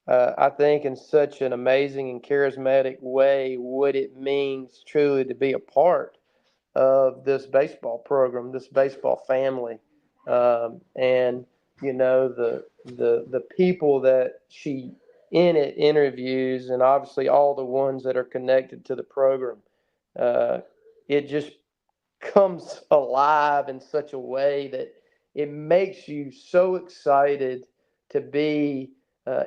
I think, in such an amazing and charismatic way what it means truly to be a part of this baseball program, this baseball family, and the people that she in it interviews, and obviously all the ones that are connected to the program. Uh, it just comes alive in such a way that it makes you so excited to be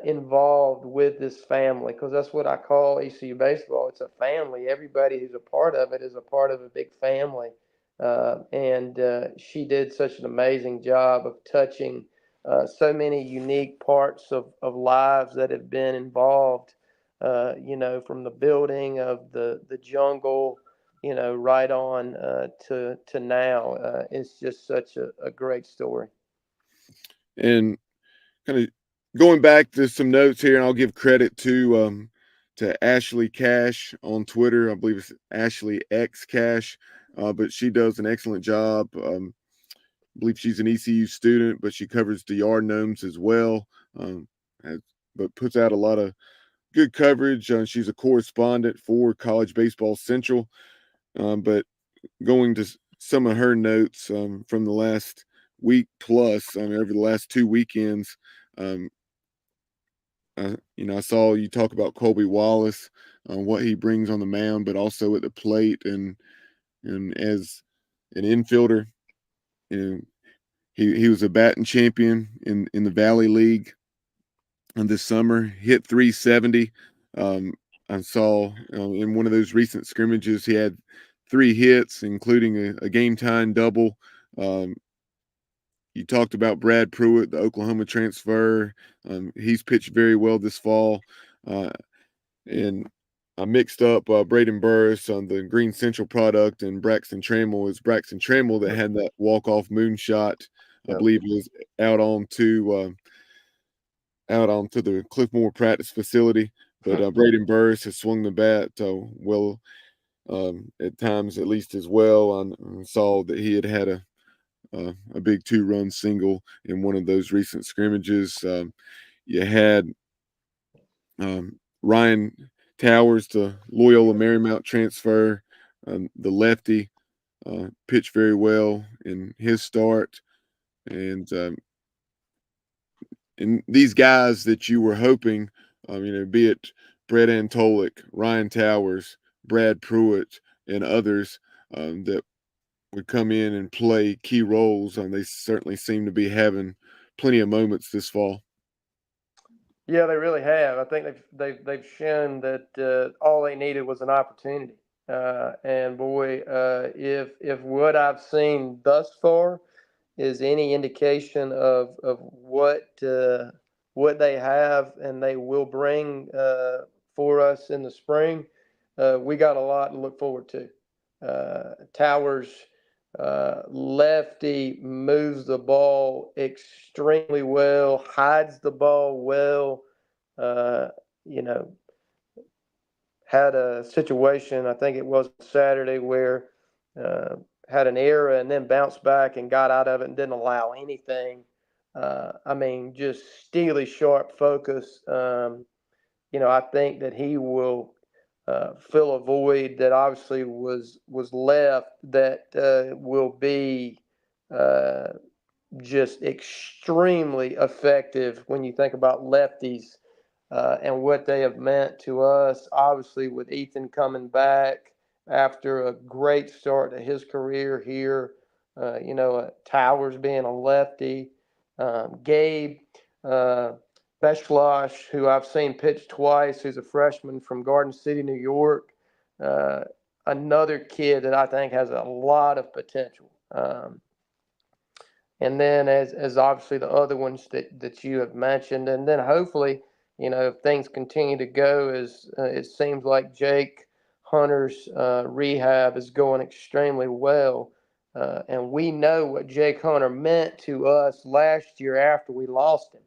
involved with this family, because that's what I call ECU baseball. It's a family. Everybody who's a part of it is a part of a big family. And she did such an amazing job of touching so many unique parts of lives that have been involved, from the building of the jungle, right on to now. It's just such a great story. And kind of going back to some notes here, and I'll give credit to Ashley Cash on Twitter. I believe it's Ashley X Cash, but she does an excellent job. I believe she's an ECU student, but she covers the Yard Gnomes as well. Has, but puts out a lot of good coverage. She's a correspondent for College Baseball Central. But going to some of her notes from the last week plus, over the last 2 weekends, I saw you talk about Colby Wallace, what he brings on the mound, but also at the plate, and as an infielder, and he was a batting champion in the Valley League, and this summer hit 370. I saw in one of those recent scrimmages he had 3 hits, including a game time double. Um, You talked about Brad Pruitt, the Oklahoma transfer. He's pitched very well this fall. Uh, and I mixed up Braden Burris on the Green Central product, and Braxton Trammell is Braxton Trammell that had that walk-off moonshot. I Yep. believe it was out onto the Cliffmore practice facility. But Braden Burris has swung the bat well, at times at least as well. I saw that he had a big 2-run single in one of those recent scrimmages. You had Ryan Towers, the Loyola Marymount transfer, the lefty, pitched very well in his start, and these guys that you were hoping, be it Brett Antolik, Ryan Towers, Brad Pruitt, and others that would come in and play key roles, they certainly seem to be having plenty of moments this fall. Yeah, they really have. I think they've shown that all they needed was an opportunity. And boy, if what I've seen thus far is any indication of what they have and they will bring for us in the spring, we got a lot to look forward to. Towers, lefty, moves the ball extremely well, hides the ball well. Uh, you know, had a situation, I think it was Saturday, where uh, had an error and then bounced back and got out of it and didn't allow anything. I mean, just steely sharp focus. I think that he will fill a void that obviously was left that will be uh, just extremely effective when you think about lefties and what they have meant to us. Obviously, with Ethan coming back after a great start to his career here, Towers being a lefty, Gabe uh, Beschloss, who I've seen pitch twice, who's a freshman from Garden City, New York. Uh, Another kid that I think has a lot of potential. And then as obviously the other ones that you have mentioned, and then hopefully, if things continue to go as it seems like Jake Hunter's rehab is going extremely well, and we know what Jake Hunter meant to us last year after we lost him.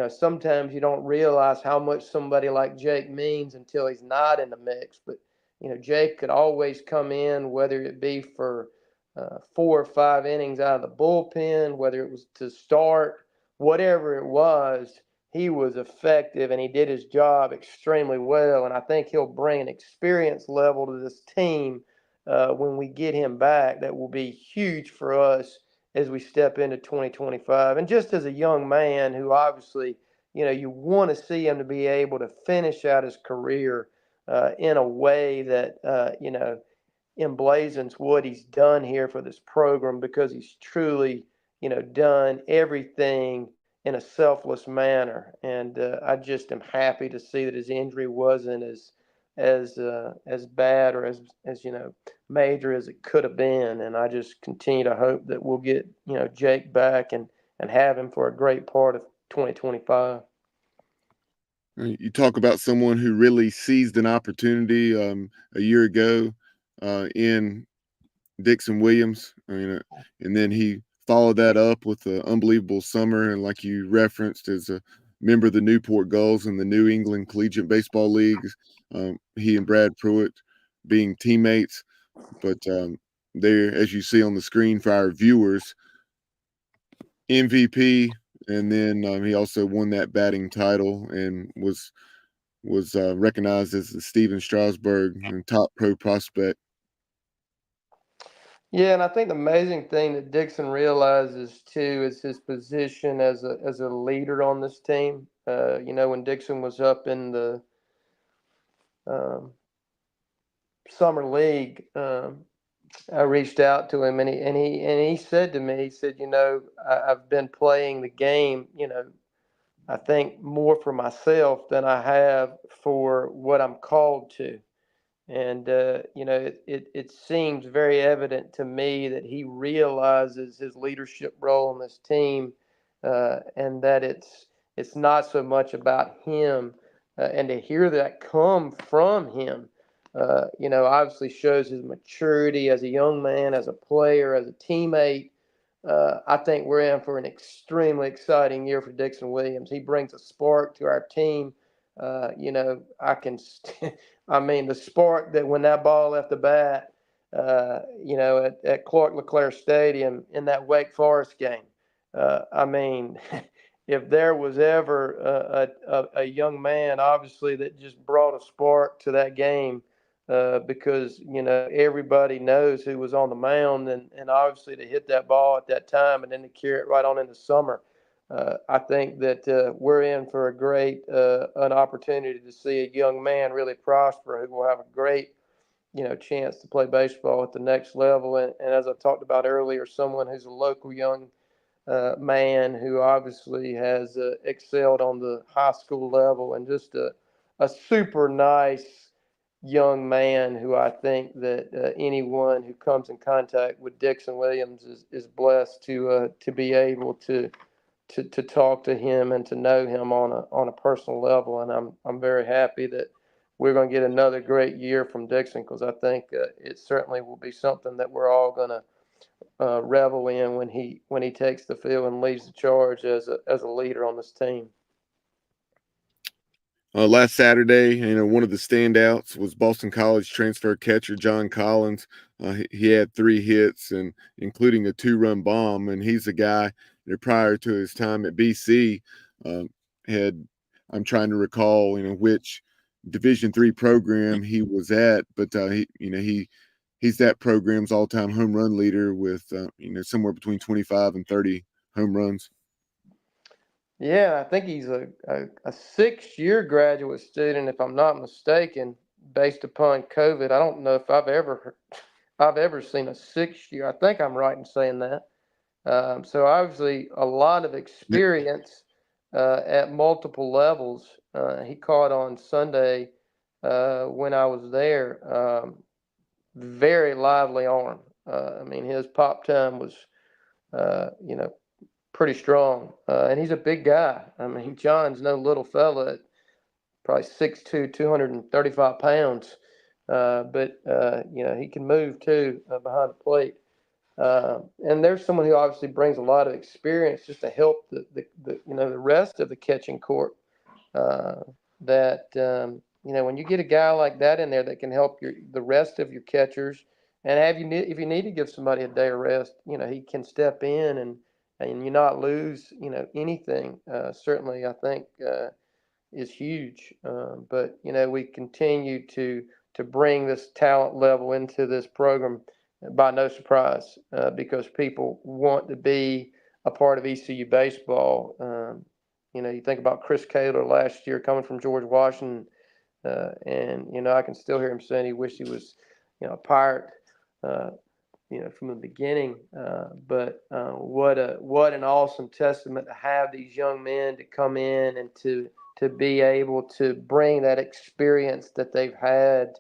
Sometimes you don't realize how much somebody like Jake means until he's not in the mix. But Jake could always come in, whether it be for 4 or 5 innings out of the bullpen, whether it was to start, whatever it was, he was effective and he did his job extremely well. And I think he'll bring an experience level to this team when we get him back that will be huge for us as we step into 2025. And just as a young man who obviously, you want to see him to be able to finish out his career in a way that, emblazons what he's done here for this program because he's truly, done everything in a selfless manner. And I just am happy to see that his injury wasn't as bad or as major as it could have been. And I just continue to hope that we'll get Jake back and have him for a great part of 2025. You talk about someone who really seized an opportunity a year ago in Dixon Williams. And then he followed that up with an unbelievable summer. And like you referenced, as a member of the Newport Gulls in the New England Collegiate Baseball League, he and Brad Pruitt being teammates. But there, as you see on the screen for our viewers, MVP, and then he also won that batting title and was recognized as the Steven Strasburg top pro prospect. Yeah, and I think the amazing thing that Dixon realizes too is his position as a leader on this team. When Dixon was up in the um, summer league, I reached out to him and he said to me, he said, I've been playing the game, I think more for myself than I have for what I'm called to. And, it seems very evident to me that he realizes his leadership role in this team, and that it's not so much about him. And to hear that come from him, obviously shows his maturity as a young man, as a player, as a teammate. I think we're in for an extremely exciting year for Dixon Williams. He brings a spark to our team. I can, I mean, the spark that when that ball left the bat, at Clark LeClaire Stadium in that Wake Forest game. I mean, if there was ever a young man, obviously, that just brought a spark to that game, because everybody knows who was on the mound, and obviously to hit that ball at that time and then to carry it right on into summer. I think that we're in for a great an opportunity to see a young man really prosper who will have a great chance to play baseball at the next level. And as I talked about earlier, someone who's a local young man who obviously has excelled on the high school level, and just a super nice young man who I think that anyone who comes in contact with Dixon Williams is blessed to be able to talk to him and to know him on a personal level. And I'm very happy that we're going to get another great year from Dixon, because I think it certainly will be something that we're all going to revel in when he takes the field and leads the charge as a leader on this team. Last Saturday, one of the standouts was Boston College transfer catcher John Collins. He had 3 hits, and including a 2-run bomb. And he's a guy that prior to his time at BC had. I'm trying to recall, which Division III program he was at, but he's that program's all-time home run leader with somewhere between 25 and 30 home runs. Yeah, I think he's a 6-year graduate student, if I'm not mistaken, based upon COVID. I don't know if I've ever seen a 6-year. I think I'm right in saying that. So obviously a lot of experience at multiple levels. He caught on Sunday when I was there. Very lively arm. I mean, his pop time was, pretty strong. And he's a big guy. I mean, John's no little fella at probably 6'2", 235 pounds. But he can move too behind the plate. And there's someone who obviously brings a lot of experience just to help the rest of the catching corps. Uh, that when you get a guy like that in there that can help the rest of your catchers, and if you need to give somebody a day of rest, he can step in and you not lose anything. Certainly, I think is huge. But we continue to bring this talent level into this program by no surprise, because people want to be a part of ECU baseball. You think about Chris Kaler last year coming from George Washington, and I can still hear him saying he wished he was a Pirate. Uh, from the beginning. But what an awesome testament to have these young men to come in and to be able to bring that experience that they've had,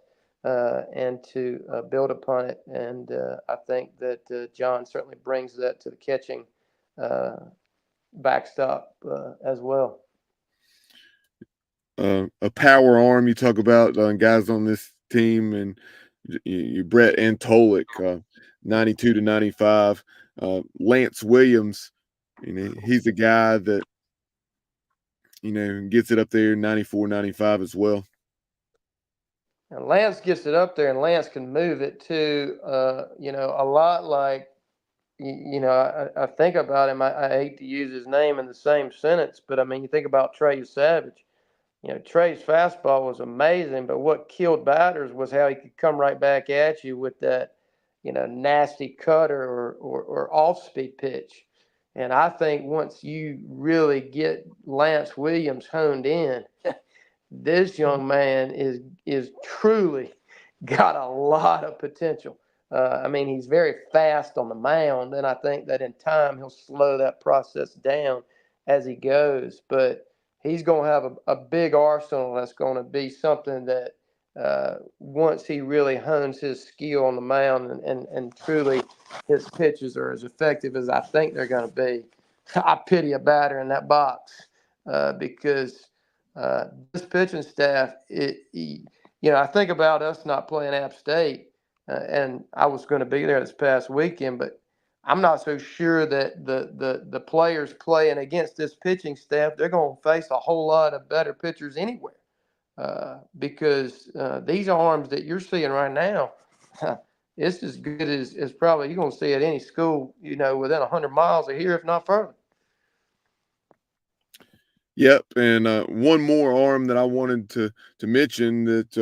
and to build upon it. And I think that John certainly brings that to the catching backstop as well. A power arm you talk about guys on this team, and you Brett Antolik, 92 to 95. Lance Williams, he's a guy that gets it up there 94, 95 as well. And Lance gets it up there, and Lance can move it too. A lot like I think about him. I hate to use his name in the same sentence, but I mean, you think about Trey Savage. Trey's fastball was amazing, but what killed batters was how he could come right back at you with that, nasty cutter or off-speed pitch. And I think once you really get Lance Williams honed in, this young man is truly got a lot of potential. I mean, he's very fast on the mound, and I think that in time he'll slow that process down as he goes. But he's going to have a big arsenal that's going to be something that once he really hones his skill on the mound and truly his pitches are as effective as I think they're going to be, I pity a batter in that box because this pitching staff, I think about us not playing App State, and I was going to be there this past weekend, but I'm not so sure that the players playing against this pitching staff, they're going to face a whole lot of better pitchers anywhere because these arms that you're seeing right now, it's as good as probably you're going to see at any school, within 100 miles of here, if not further. Yep, and one more arm that I wanted to mention that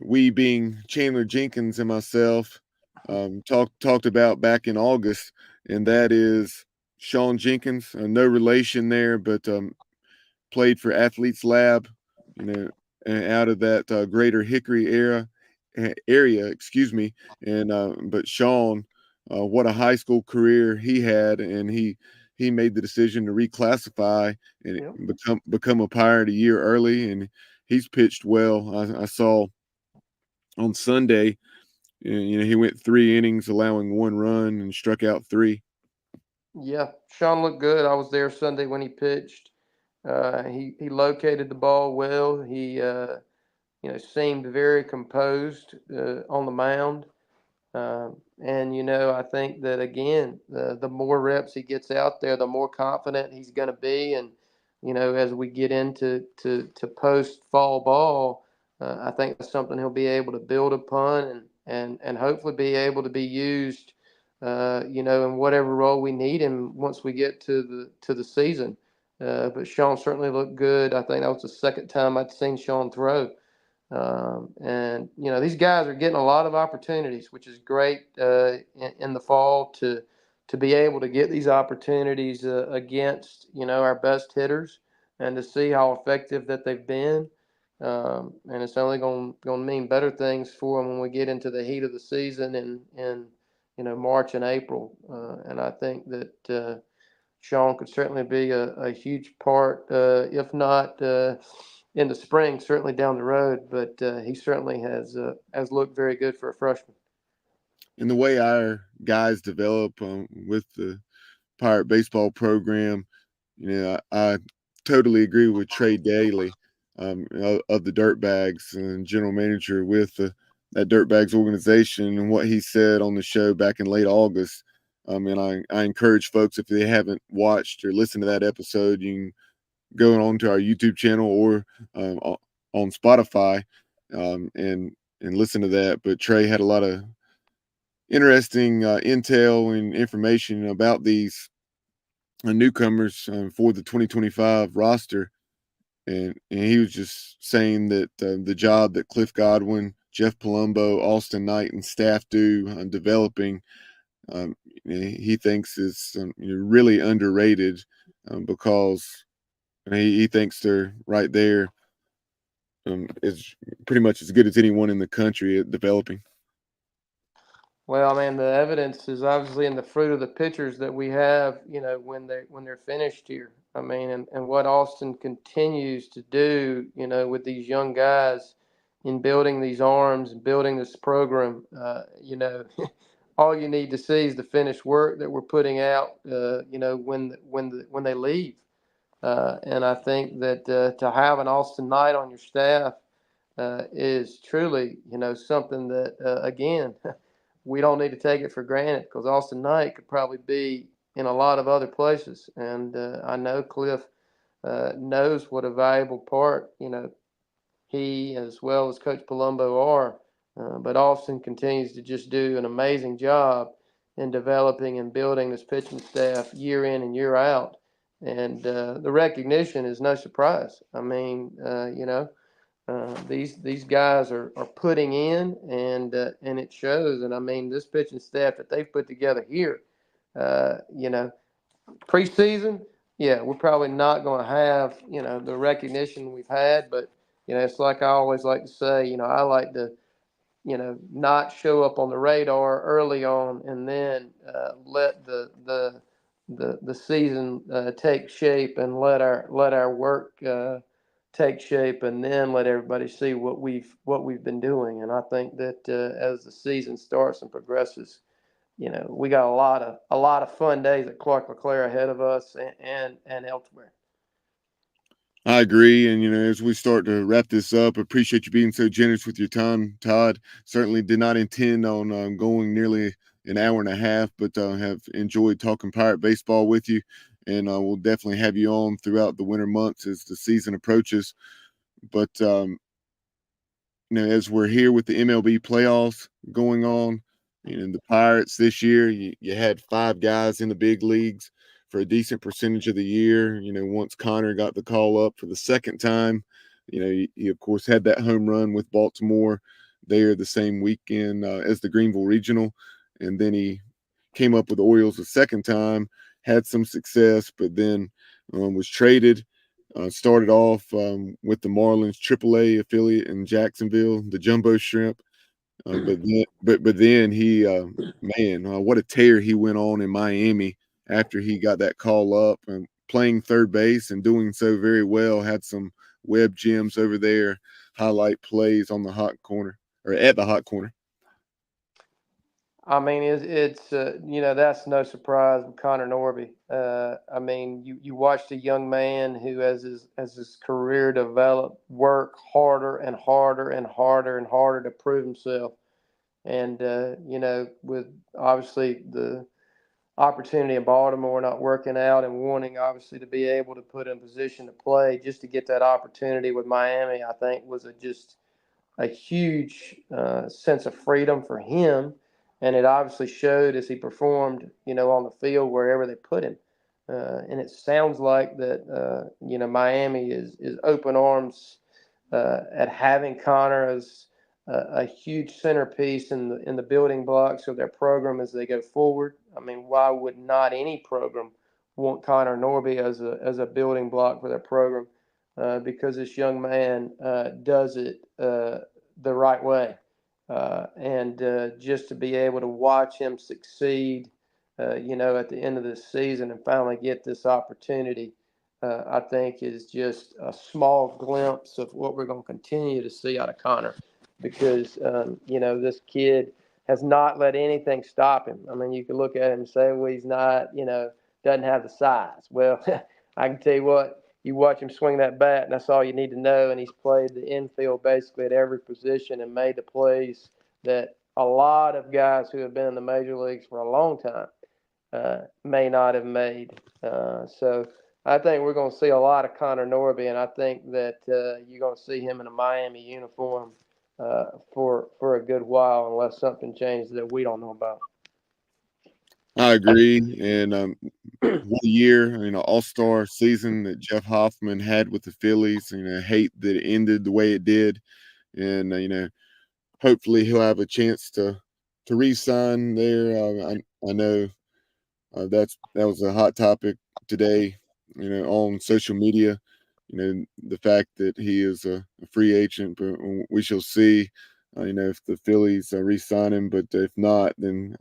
we being Chandler Jenkins and myself talked about back in August, and that is Sean Jenkins. No relation there, but played for Athletes Lab, you know, out of that Greater Hickory area, excuse me. And but Sean, what a high school career he had, and he made the decision to reclassify and Yep. become a Pirate a year early, and he's pitched well. I saw on Sunday, he went 3 innings, allowing 1 run, and struck out 3. Yeah, Sean looked good. I was there Sunday when he pitched. He located the ball well. He seemed very composed on the mound. And I think that again, the more reps he gets out there, the more confident he's going to be. And as we get into to post fall ball, I think that's something he'll be able to build upon and hopefully be able to be used, in whatever role we need him once we get to the season. But Sean certainly looked good. I think that was the second time I'd seen Sean throw. And these guys are getting a lot of opportunities, which is great in the fall to be able to get these opportunities against our best hitters and to see how effective that they've been. And it's only going to mean better things for them when we get into the heat of the season in March and April. And I think that Sean could certainly be a huge part, if not in the spring, certainly down the road. But he certainly has looked very good for a freshman. And the way our guys develop with the Pirate baseball program, I totally agree with Trey Daly of the Dirtbags and general manager with that Dirtbags organization and what he said on the show back in late August. And I encourage folks, if they haven't watched or listened to that episode, you can go on to our YouTube channel or on Spotify and listen to that. But Trey had a lot of interesting intel and information about these newcomers for the 2025 roster. And he was just saying that the job that Cliff Godwin, Jeff Palumbo, Austin Knight, and staff do on developing, he thinks is really underrated because he thinks they're right there is pretty much as good as anyone in the country at developing. Well, man, the evidence is obviously in the fruit of the pitchers that we have, when they're finished here. I mean, and what Austin continues to do, with these young guys in building these arms and building this program, all you need to see is the finished work that we're putting out, when they leave. And I think that to have an Austin Knight on your staff is truly, something that, again, we don't need to take it for granted because Austin Knight could probably be in a lot of other places. And I know Cliff knows what a valuable part, he as well as Coach Palumbo are. But Austin continues to just do an amazing job in developing and building this pitching staff year in and year out. And the recognition is no surprise. I mean, these guys are putting in, and it shows. And I mean, this pitching staff that they've put together here, preseason, yeah, we're probably not going to have the recognition we've had, but it's like I always like to say, I like to not show up on the radar early on, and then let the season take shape and let our work take shape, and then let everybody see what we've been doing. And I think that as the season starts and progresses, we got a lot of fun days at Clark LeClaire ahead of us and elsewhere. I agree. And, as we start to wrap this up, appreciate you being so generous with your time, Todd. Certainly did not intend on going nearly an hour and a half, but have enjoyed talking Pirate baseball with you. And we'll definitely have you on throughout the winter months as the season approaches. But as we're here with the MLB playoffs going on, the Pirates this year, you had 5 guys in the big leagues for a decent percentage of the year. Once Connor got the call up for the second time, he of course had that home run with Baltimore there the same weekend as the Greenville Regional. And then he came up with the Orioles a second time, had some success, but then was traded. Started off with the Marlins AAA affiliate in Jacksonville, the Jumbo Shrimp. But then he, man, what a tear he went on in Miami after he got that call up and playing third base and doing so very well. Had some web gems over there, highlight plays on the hot corner or at the hot corner. I mean, it's that's no surprise with Connor Norby. I mean, you watched a young man who, as his career developed, work harder and harder and harder and harder to prove himself. And with obviously the opportunity in Baltimore not working out and wanting obviously to be able to put in position to play, just to get that opportunity with Miami, I think was just a huge sense of freedom for him, and it obviously showed as he performed, on the field wherever they put him. And it sounds like that, Miami is open arms at having Connor as a huge centerpiece in the building blocks of their program as they go forward. I mean, why would not any program want Connor Norby as a building block for their program? Because this young man does it the right way. And just to be able to watch him succeed, at the end of this season and finally get this opportunity, I think is just a small glimpse of what we're going to continue to see out of Connor because, this kid has not let anything stop him. I mean, you could look at him and say, well, he's not, doesn't have the size. Well, I can tell you what, you watch him swing that bat, and that's all you need to know. And he's played the infield basically at every position and made the plays that a lot of guys who have been in the major leagues for a long time may not have made. So I think we're going to see a lot of Connor Norby, and I think that you're going to see him in a Miami uniform for a good while, unless something changes that we don't know about. I agree. And what a year, all-star season that Jeff Hoffman had with the Phillies. Hate that it ended the way it did. And, hopefully he'll have a chance to re-sign there. I know that was a hot topic today, on social media. The fact that he is a free agent, but we shall see. If the Phillies re-sign him, but if not, then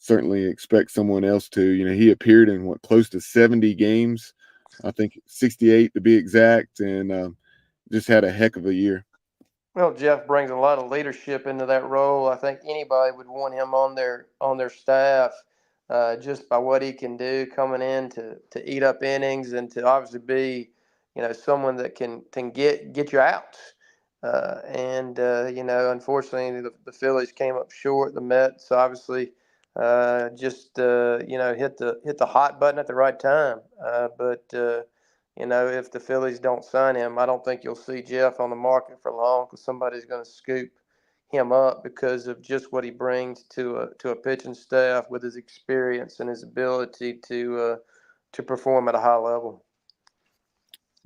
certainly expect someone else to. He appeared in close to 70 games, I think 68 to be exact, and just had a heck of a year. Well, Jeff brings a lot of leadership into that role. I think anybody would want him on their staff, just by what he can do coming in to eat up innings and to obviously be, someone that can get you out. And unfortunately, the Phillies came up short. The Mets obviously just hit the hot button at the right time. But if the Phillies don't sign him, I don't think you'll see Jeff on the market for long because somebody's going to scoop him up because of just what he brings to a pitching staff with his experience and his ability to perform at a high level.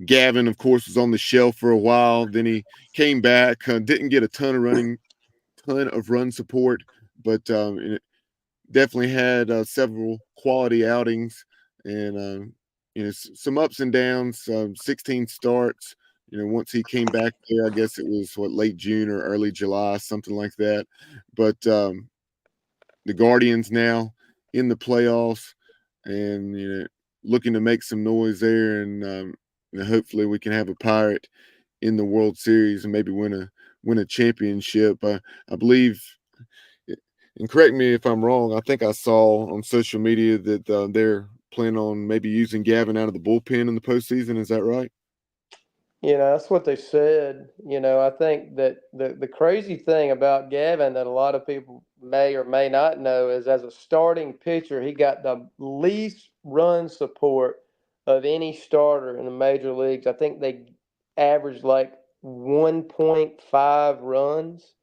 Gavin, of course, was on the shelf for a while. Then he came back, didn't get a ton of run support, but definitely had several quality outings and some ups and downs. 16 starts. Once he came back there, I guess it was late June or early July, something like that. But the Guardians now in the playoffs and looking to make some noise there and hopefully we can have a Pirate in the World Series and maybe win a championship. I believe, and correct me if I'm wrong, I think I saw on social media that they're planning on maybe using Gavin out of the bullpen in the postseason. Is that right? That's what they said. I think that the crazy thing about Gavin that a lot of people may or may not know is as a starting pitcher, he got the least run support of any starter in the major leagues. I think they averaged like 1.5 runs.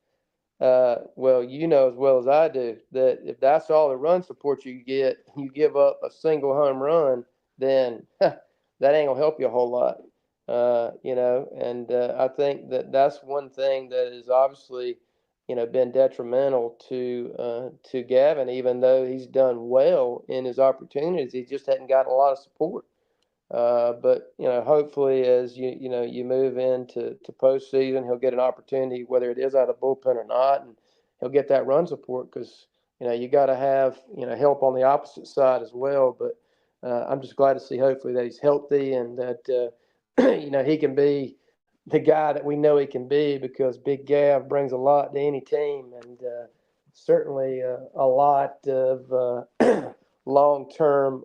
Well, you know as well as I do that if that's all the run support you get, you give up a single home run, then that ain't gonna help you a whole lot. And I think that that's one thing that is obviously, been detrimental to Gavin, even though he's done well in his opportunities, he just hadn't gotten a lot of support. But hopefully, as you move into postseason, he'll get an opportunity, whether it is out of bullpen or not, and he'll get that run support because you got to have help on the opposite side as well. But I'm just glad to see, hopefully, that he's healthy and that he can be the guy that we know he can be because Big Gav brings a lot to any team and certainly a lot of long term,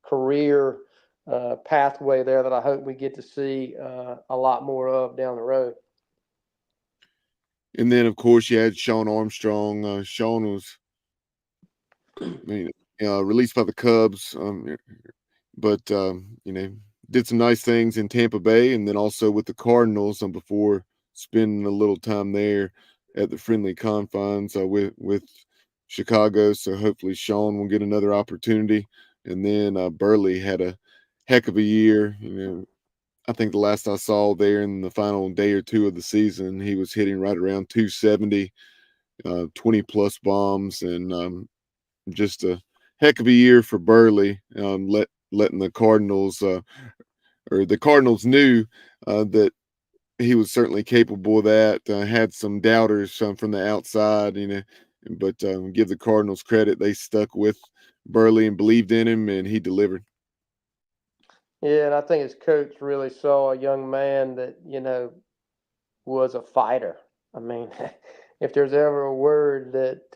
career pathway there that I hope we get to see a lot more of down the road. And then, of course, you had Sean Armstrong. Sean was, I mean, released by the Cubs, but did some nice things in Tampa Bay, and then also with the Cardinals. Before spending a little time there at the friendly confines with Chicago. So hopefully, Sean will get another opportunity. And then Burley had a heck of a year. I think the last I saw there in the final day or two of the season, he was hitting right around 270, 20 plus bombs, and just a heck of a year for Burley. Letting the Cardinals, or the Cardinals knew that he was certainly capable of that. Had some doubters from the outside, but give the Cardinals credit. They stuck with Burley and believed in him, and he delivered. Yeah, and I think his coach really saw a young man that was a fighter. I mean, if there's ever a word that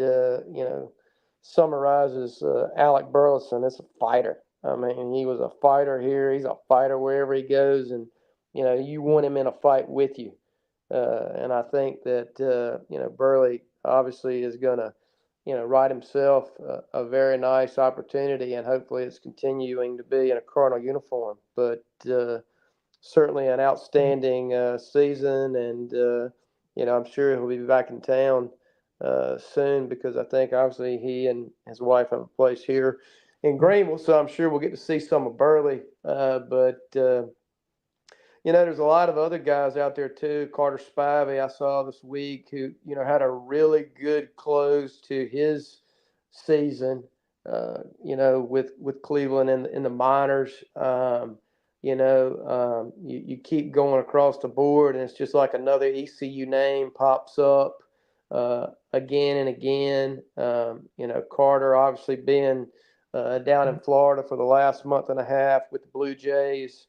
summarizes Alec Burleson, it's a fighter. I mean, he was a fighter here. He's a fighter wherever he goes, and you want him in a fight with you. And I think that Burley obviously is going to write himself a very nice opportunity, and hopefully it's continuing to be in a Cardinal uniform. But certainly an outstanding season, and I'm sure he'll be back in town soon because I think obviously he and his wife have a place here in Greenville, so I'm sure we'll get to see some of Burley. But there's a lot of other guys out there too. Carter Spivey, I saw this week, who had a really good close to his season. With Cleveland in the minors. You keep going across the board, and it's just like another ECU name pops up again and again. Carter obviously being down in Florida for the last month and a half with the Blue Jays.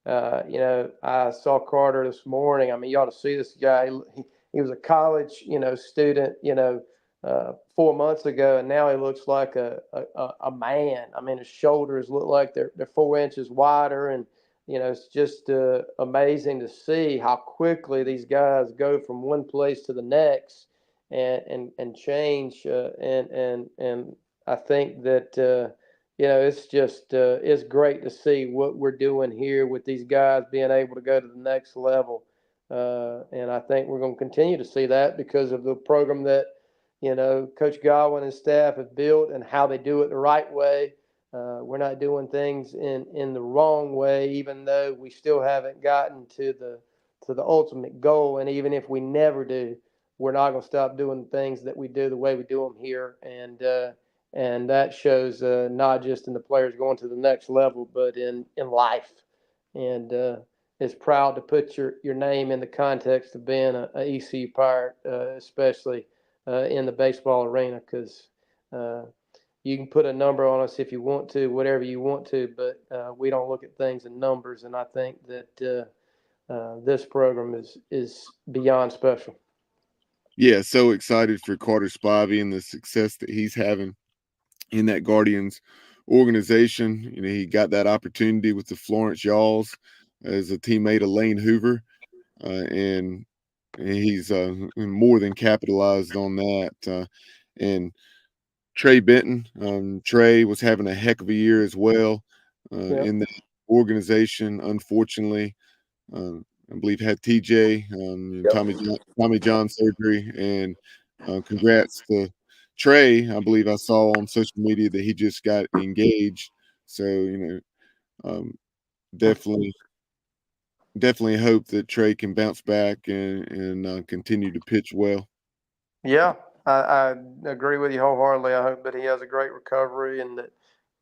I saw Carter this morning. I mean, you ought to see this guy. He was a college, student, 4 months ago, and now he looks like a man. I mean, his shoulders look like they're 4 inches wider, and it's just amazing to see how quickly these guys go from one place to the next and change. And I think that. It's just it's great to see what we're doing here with these guys being able to go to the next level, and I think we're going to continue to see that because of the program that Coach Godwin and staff have built and how they do it the right way. We're not doing things in the wrong way, even though we still haven't gotten to the ultimate goal. And even if we never do, we're not going to stop doing things that we do the way we do them here. And that shows not just in the players going to the next level, but in life. And is proud to put your name in the context of being a ECU Pirate, especially in the baseball arena, because you can put a number on us if you want to, whatever you want to, but we don't look at things in numbers. And I think that this program is beyond special. Yeah, so excited for Carter Spivey and the success that he's having in that Guardians organization. He got that opportunity with the Florence Yaws as a teammate of Lane Hoover, and he's more than capitalized on that. And Trey Benton, Trey was having a heck of a year as well Yep. in the organization. Unfortunately, I believe had TJ Tommy John surgery, and congrats to Trey. I believe I saw on social media that he just got engaged. So definitely definitely hope that Trey can bounce back and continue to pitch well. Yeah, I agree with you wholeheartedly. I hope that he has a great recovery and that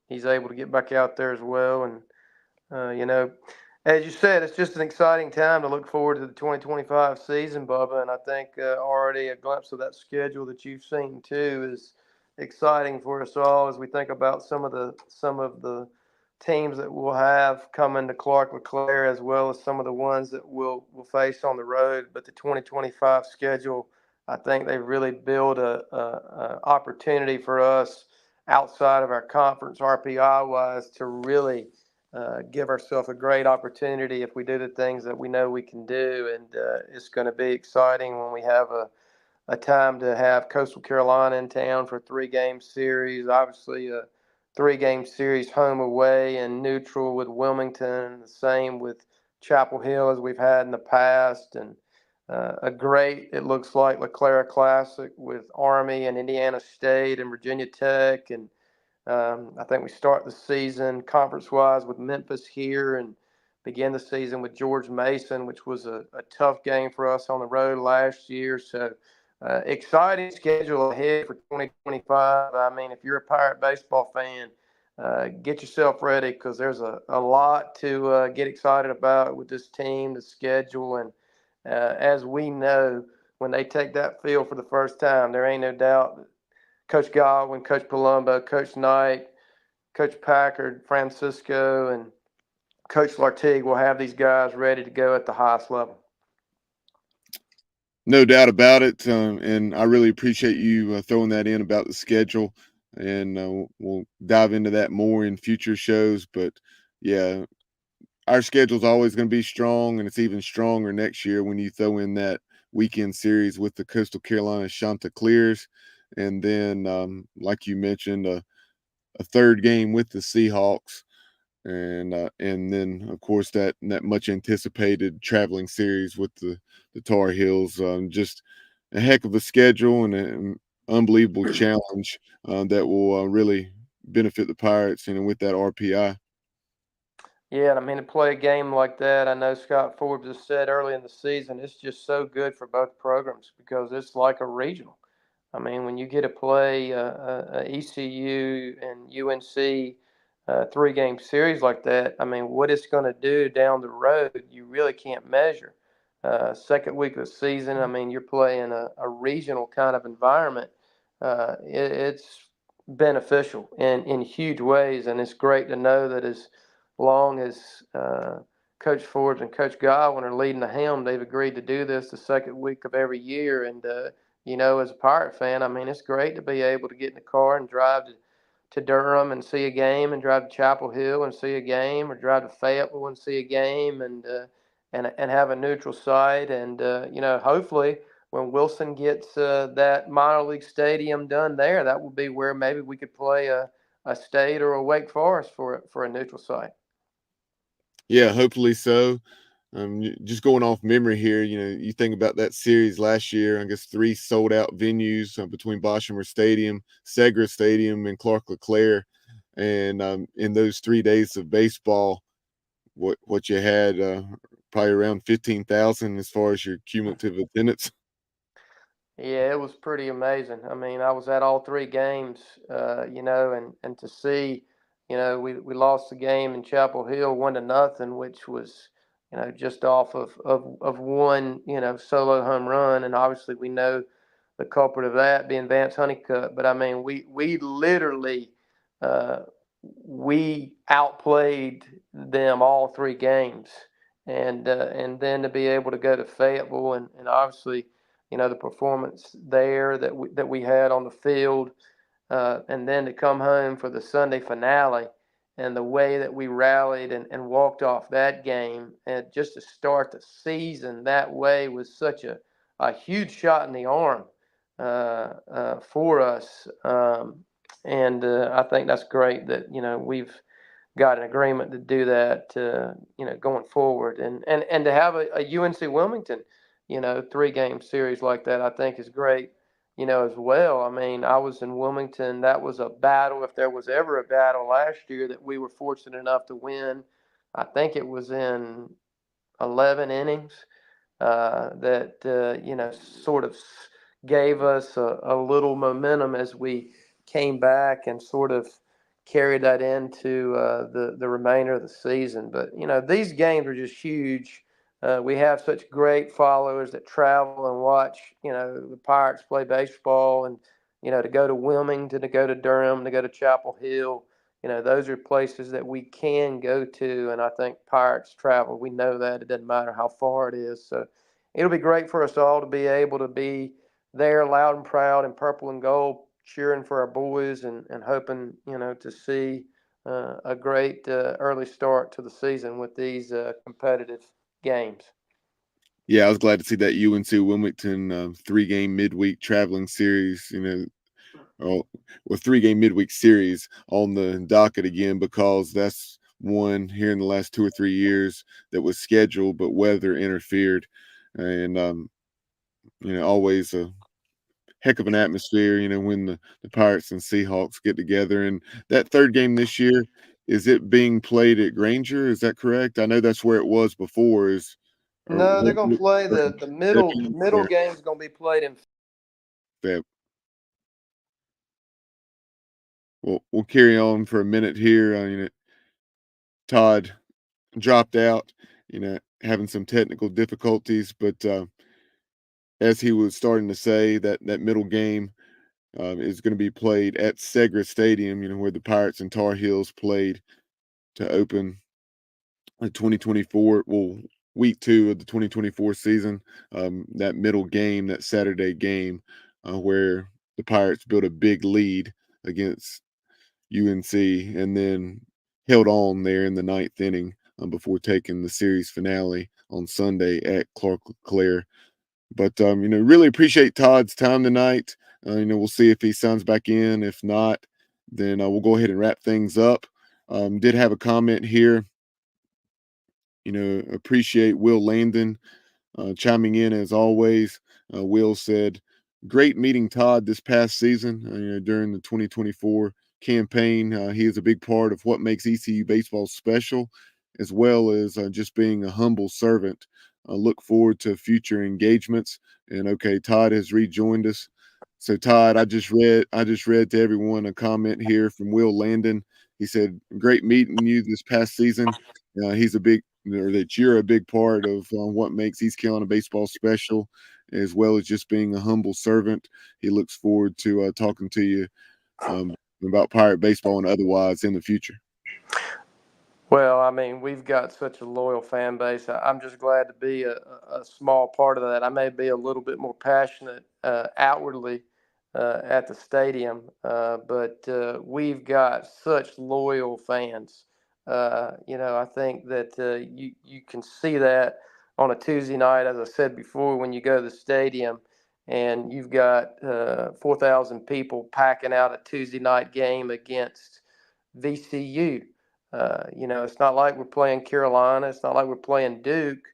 he's able to get back out there as well. And you know, as you said, it's just an exciting time to look forward to the 2025 season, Bubba. And I think already a glimpse of that schedule that you've seen too is exciting for us all as we think about some of the teams that we'll have coming to Clark LeClaire, as well as some of the ones that we'll face on the road. But the 2025 schedule, I think they've really built a opportunity for us outside of our conference RPI wise to really give ourselves a great opportunity if we do the things that we know we can do. And it's going to be exciting when we have a time to have Coastal Carolina in town for a 3-game series. Obviously, a 3-game series home, away, and neutral with Wilmington. The same with Chapel Hill as we've had in the past. And a great, it looks like, LeClaire Classic with Army and Indiana State and Virginia Tech. And I think we start the season conference-wise with Memphis here and begin the season with George Mason, which was a tough game for us on the road last year. So exciting schedule ahead for 2025. I mean, if you're a Pirate baseball fan, get yourself ready because there's a lot to get excited about with this team, the schedule. And as we know, when they take that field for the first time, there ain't no doubt that Coach Godwin, Coach Palumbo, Coach Knight, Coach Packard, Francisco, and Coach Lartigue will have these guys ready to go at the highest level. No doubt about it, and I really appreciate you throwing that in about the schedule, and we'll dive into that more in future shows. But yeah, our schedule's always going to be strong, and it's even stronger next year when you throw in that weekend series with the Coastal Carolina Chanticleers, and then, like you mentioned, a third game with the Seahawks, and then of course that much anticipated traveling series with the Tar Heels. Just a heck of a schedule and an unbelievable challenge that will really benefit the Pirates, with that RPI. Yeah, and I mean, to play a game like that, I know Scott Forbes has said early in the season, it's just so good for both programs because it's like a regional. I mean, when you get to play ECU and UNC 3-game series like that, I mean, what it's going to do down the road, you really can't measure. Second week of the season, I mean, you're playing a regional kind of environment. It's beneficial in huge ways, and it's great to know that as long as Coach Forbes and Coach Godwin are leading the helm, they've agreed to do this the second week of every year. And as a Pirate fan, I mean, it's great to be able to get in the car and drive to Durham and see a game, and drive to Chapel Hill and see a game, or drive to Fayetteville and see a game, and have a neutral site. And hopefully, when Wilson gets that minor league stadium done there, that will be where maybe we could play a State or a Wake Forest for a neutral site. Yeah, hopefully so. Just going off memory here, you think about that series last year. I guess 3 sold out venues between Boshamer Stadium, Segra Stadium, and Clark LeClaire. And in those 3 days of baseball, what you had probably around 15,000 as far as your cumulative attendance. Yeah, it was pretty amazing. I mean, I was at all 3 games, and to see, we lost the game in Chapel Hill 1-0, which was, just off of one, solo home run. And obviously we know the culprit of that being Vance Honeycutt. But I mean, we literally uh, we outplayed them all 3 games, and then to be able to go to Fayetteville and obviously, the performance there that we had on the field, and then to come home for the Sunday finale and the way that we rallied and walked off that game and just to start the season that way was such a huge shot in the arm for us. And I think that's great that, we've got an agreement to do that, going forward, and to have a UNC Wilmington, 3-game series like that, I think is great, as well. I mean, I was in Wilmington. That was a battle, if there was ever a battle last year that we were fortunate enough to win. I think it was in 11 innings that sort of gave us a little momentum as we came back and sort of carried that into the remainder of the season. But these games are just huge. We have such great followers that travel and watch the Pirates play baseball, and to go to Wilmington, to go to Durham, to go to Chapel Hill. Those are places that we can go to, and I think Pirates travel. We know that it doesn't matter how far it is. So it'll be great for us all to be able to be there, loud and proud in purple and gold, cheering for our boys, and hoping to see a great early start to the season with these competitive games. Yeah, I was glad to see that UNC Wilmington 3-game midweek traveling series. Oh, well, 3-game midweek series on the docket again, because that's one here in the last 2 or 3 years that was scheduled, but weather interfered, and always a heck of an atmosphere. When the Pirates and Seahawks get together, and that third game this year, is it being played at Granger? Is that correct? I know that's where it was before. Is or No, they're going to play the middle or game is going to be played in. Feb. We'll carry on for a minute here. Todd dropped out, having some technical difficulties, but as he was starting to say, that middle game is going to be played at Segra Stadium, where the Pirates and Tar Heels played to open the 2024, well, week 2 of the 2024 season. That middle game, that Saturday game, where the Pirates built a big lead against UNC and then held on there in the 9th inning before taking the series finale on Sunday at Clark LeClaire. But really appreciate Todd's time tonight. We'll see if he signs back in. If not, then we'll go ahead and wrap things up. Did have a comment here. Appreciate Will Landon chiming in as always. Will said, "Great meeting Todd this past season. During the 2024 campaign, he is a big part of what makes ECU baseball special, as well as just being a humble servant. Look forward to future engagements." And okay, Todd has rejoined us. So Todd, I just read to everyone a comment here from Will Landon. He said, "Great meeting you this past season. He's a big or that you're a big part of what makes East Carolina baseball special, as well as just being a humble servant. He looks forward to talking to you um, about Pirate baseball and otherwise in the future." Well, I mean, we've got such a loyal fan base. I'm just glad to be a small part of that. I may be a little bit more passionate outwardly at the stadium, but we've got such loyal fans. I think that you can see that on a Tuesday night, as I said before, when you go to the stadium and you've got 4,000 people packing out a Tuesday night game against VCU. It's not like we're playing Carolina. It's not like we're playing Duke.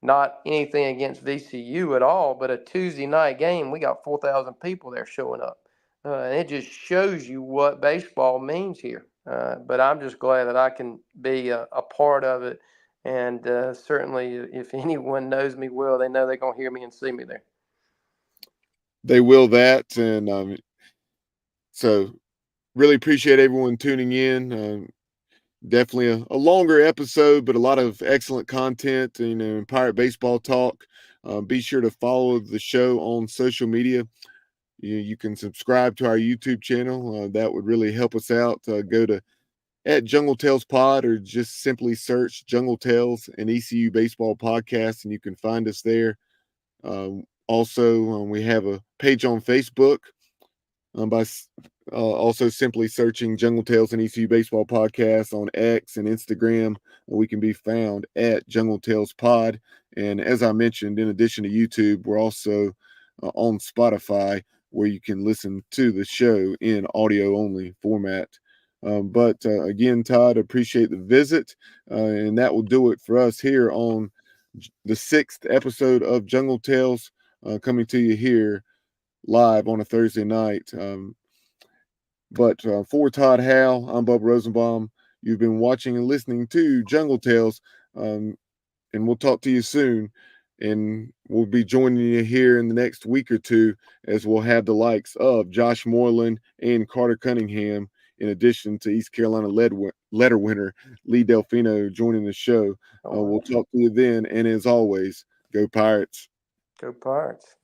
Not anything against VCU at all, but a Tuesday night game, we got 4,000 people there showing up. And it just shows you what baseball means here. But I'm just glad that I can be a part of it. And certainly, if anyone knows me well, they know they're going to hear me and see me there. They will that. And so really appreciate everyone tuning in. Definitely a longer episode, but a lot of excellent content, in Pirate Baseball Talk. Be sure to follow the show on social media You can subscribe to our YouTube channel. That would really help us out. Go to at Jungle Tales Pod, or just simply search Jungle Tales and ECU Baseball Podcast, and you can find us there. Also, we have a page on Facebook by also simply searching Jungle Tales and ECU Baseball Podcast on X and Instagram. We can be found at Jungle Tales Pod. And as I mentioned, in addition to YouTube, we're also on Spotify, where you can listen to the show in audio only format. But again, Todd, appreciate the visit. And that will do it for us here on the 6th episode of Jungle Tales, coming to you here live on a Thursday night. But for Todd Howell, I'm Bubba Rosenbaum. You've been watching and listening to Jungle Tales, and we'll talk to you soon. And we'll be joining you here in the next week or two, as we'll have the likes of Josh Moreland and Carter Cunningham, in addition to East Carolina letter winner Lee Delfino joining the show. We'll talk to you then. And as always, go Pirates. Go Pirates.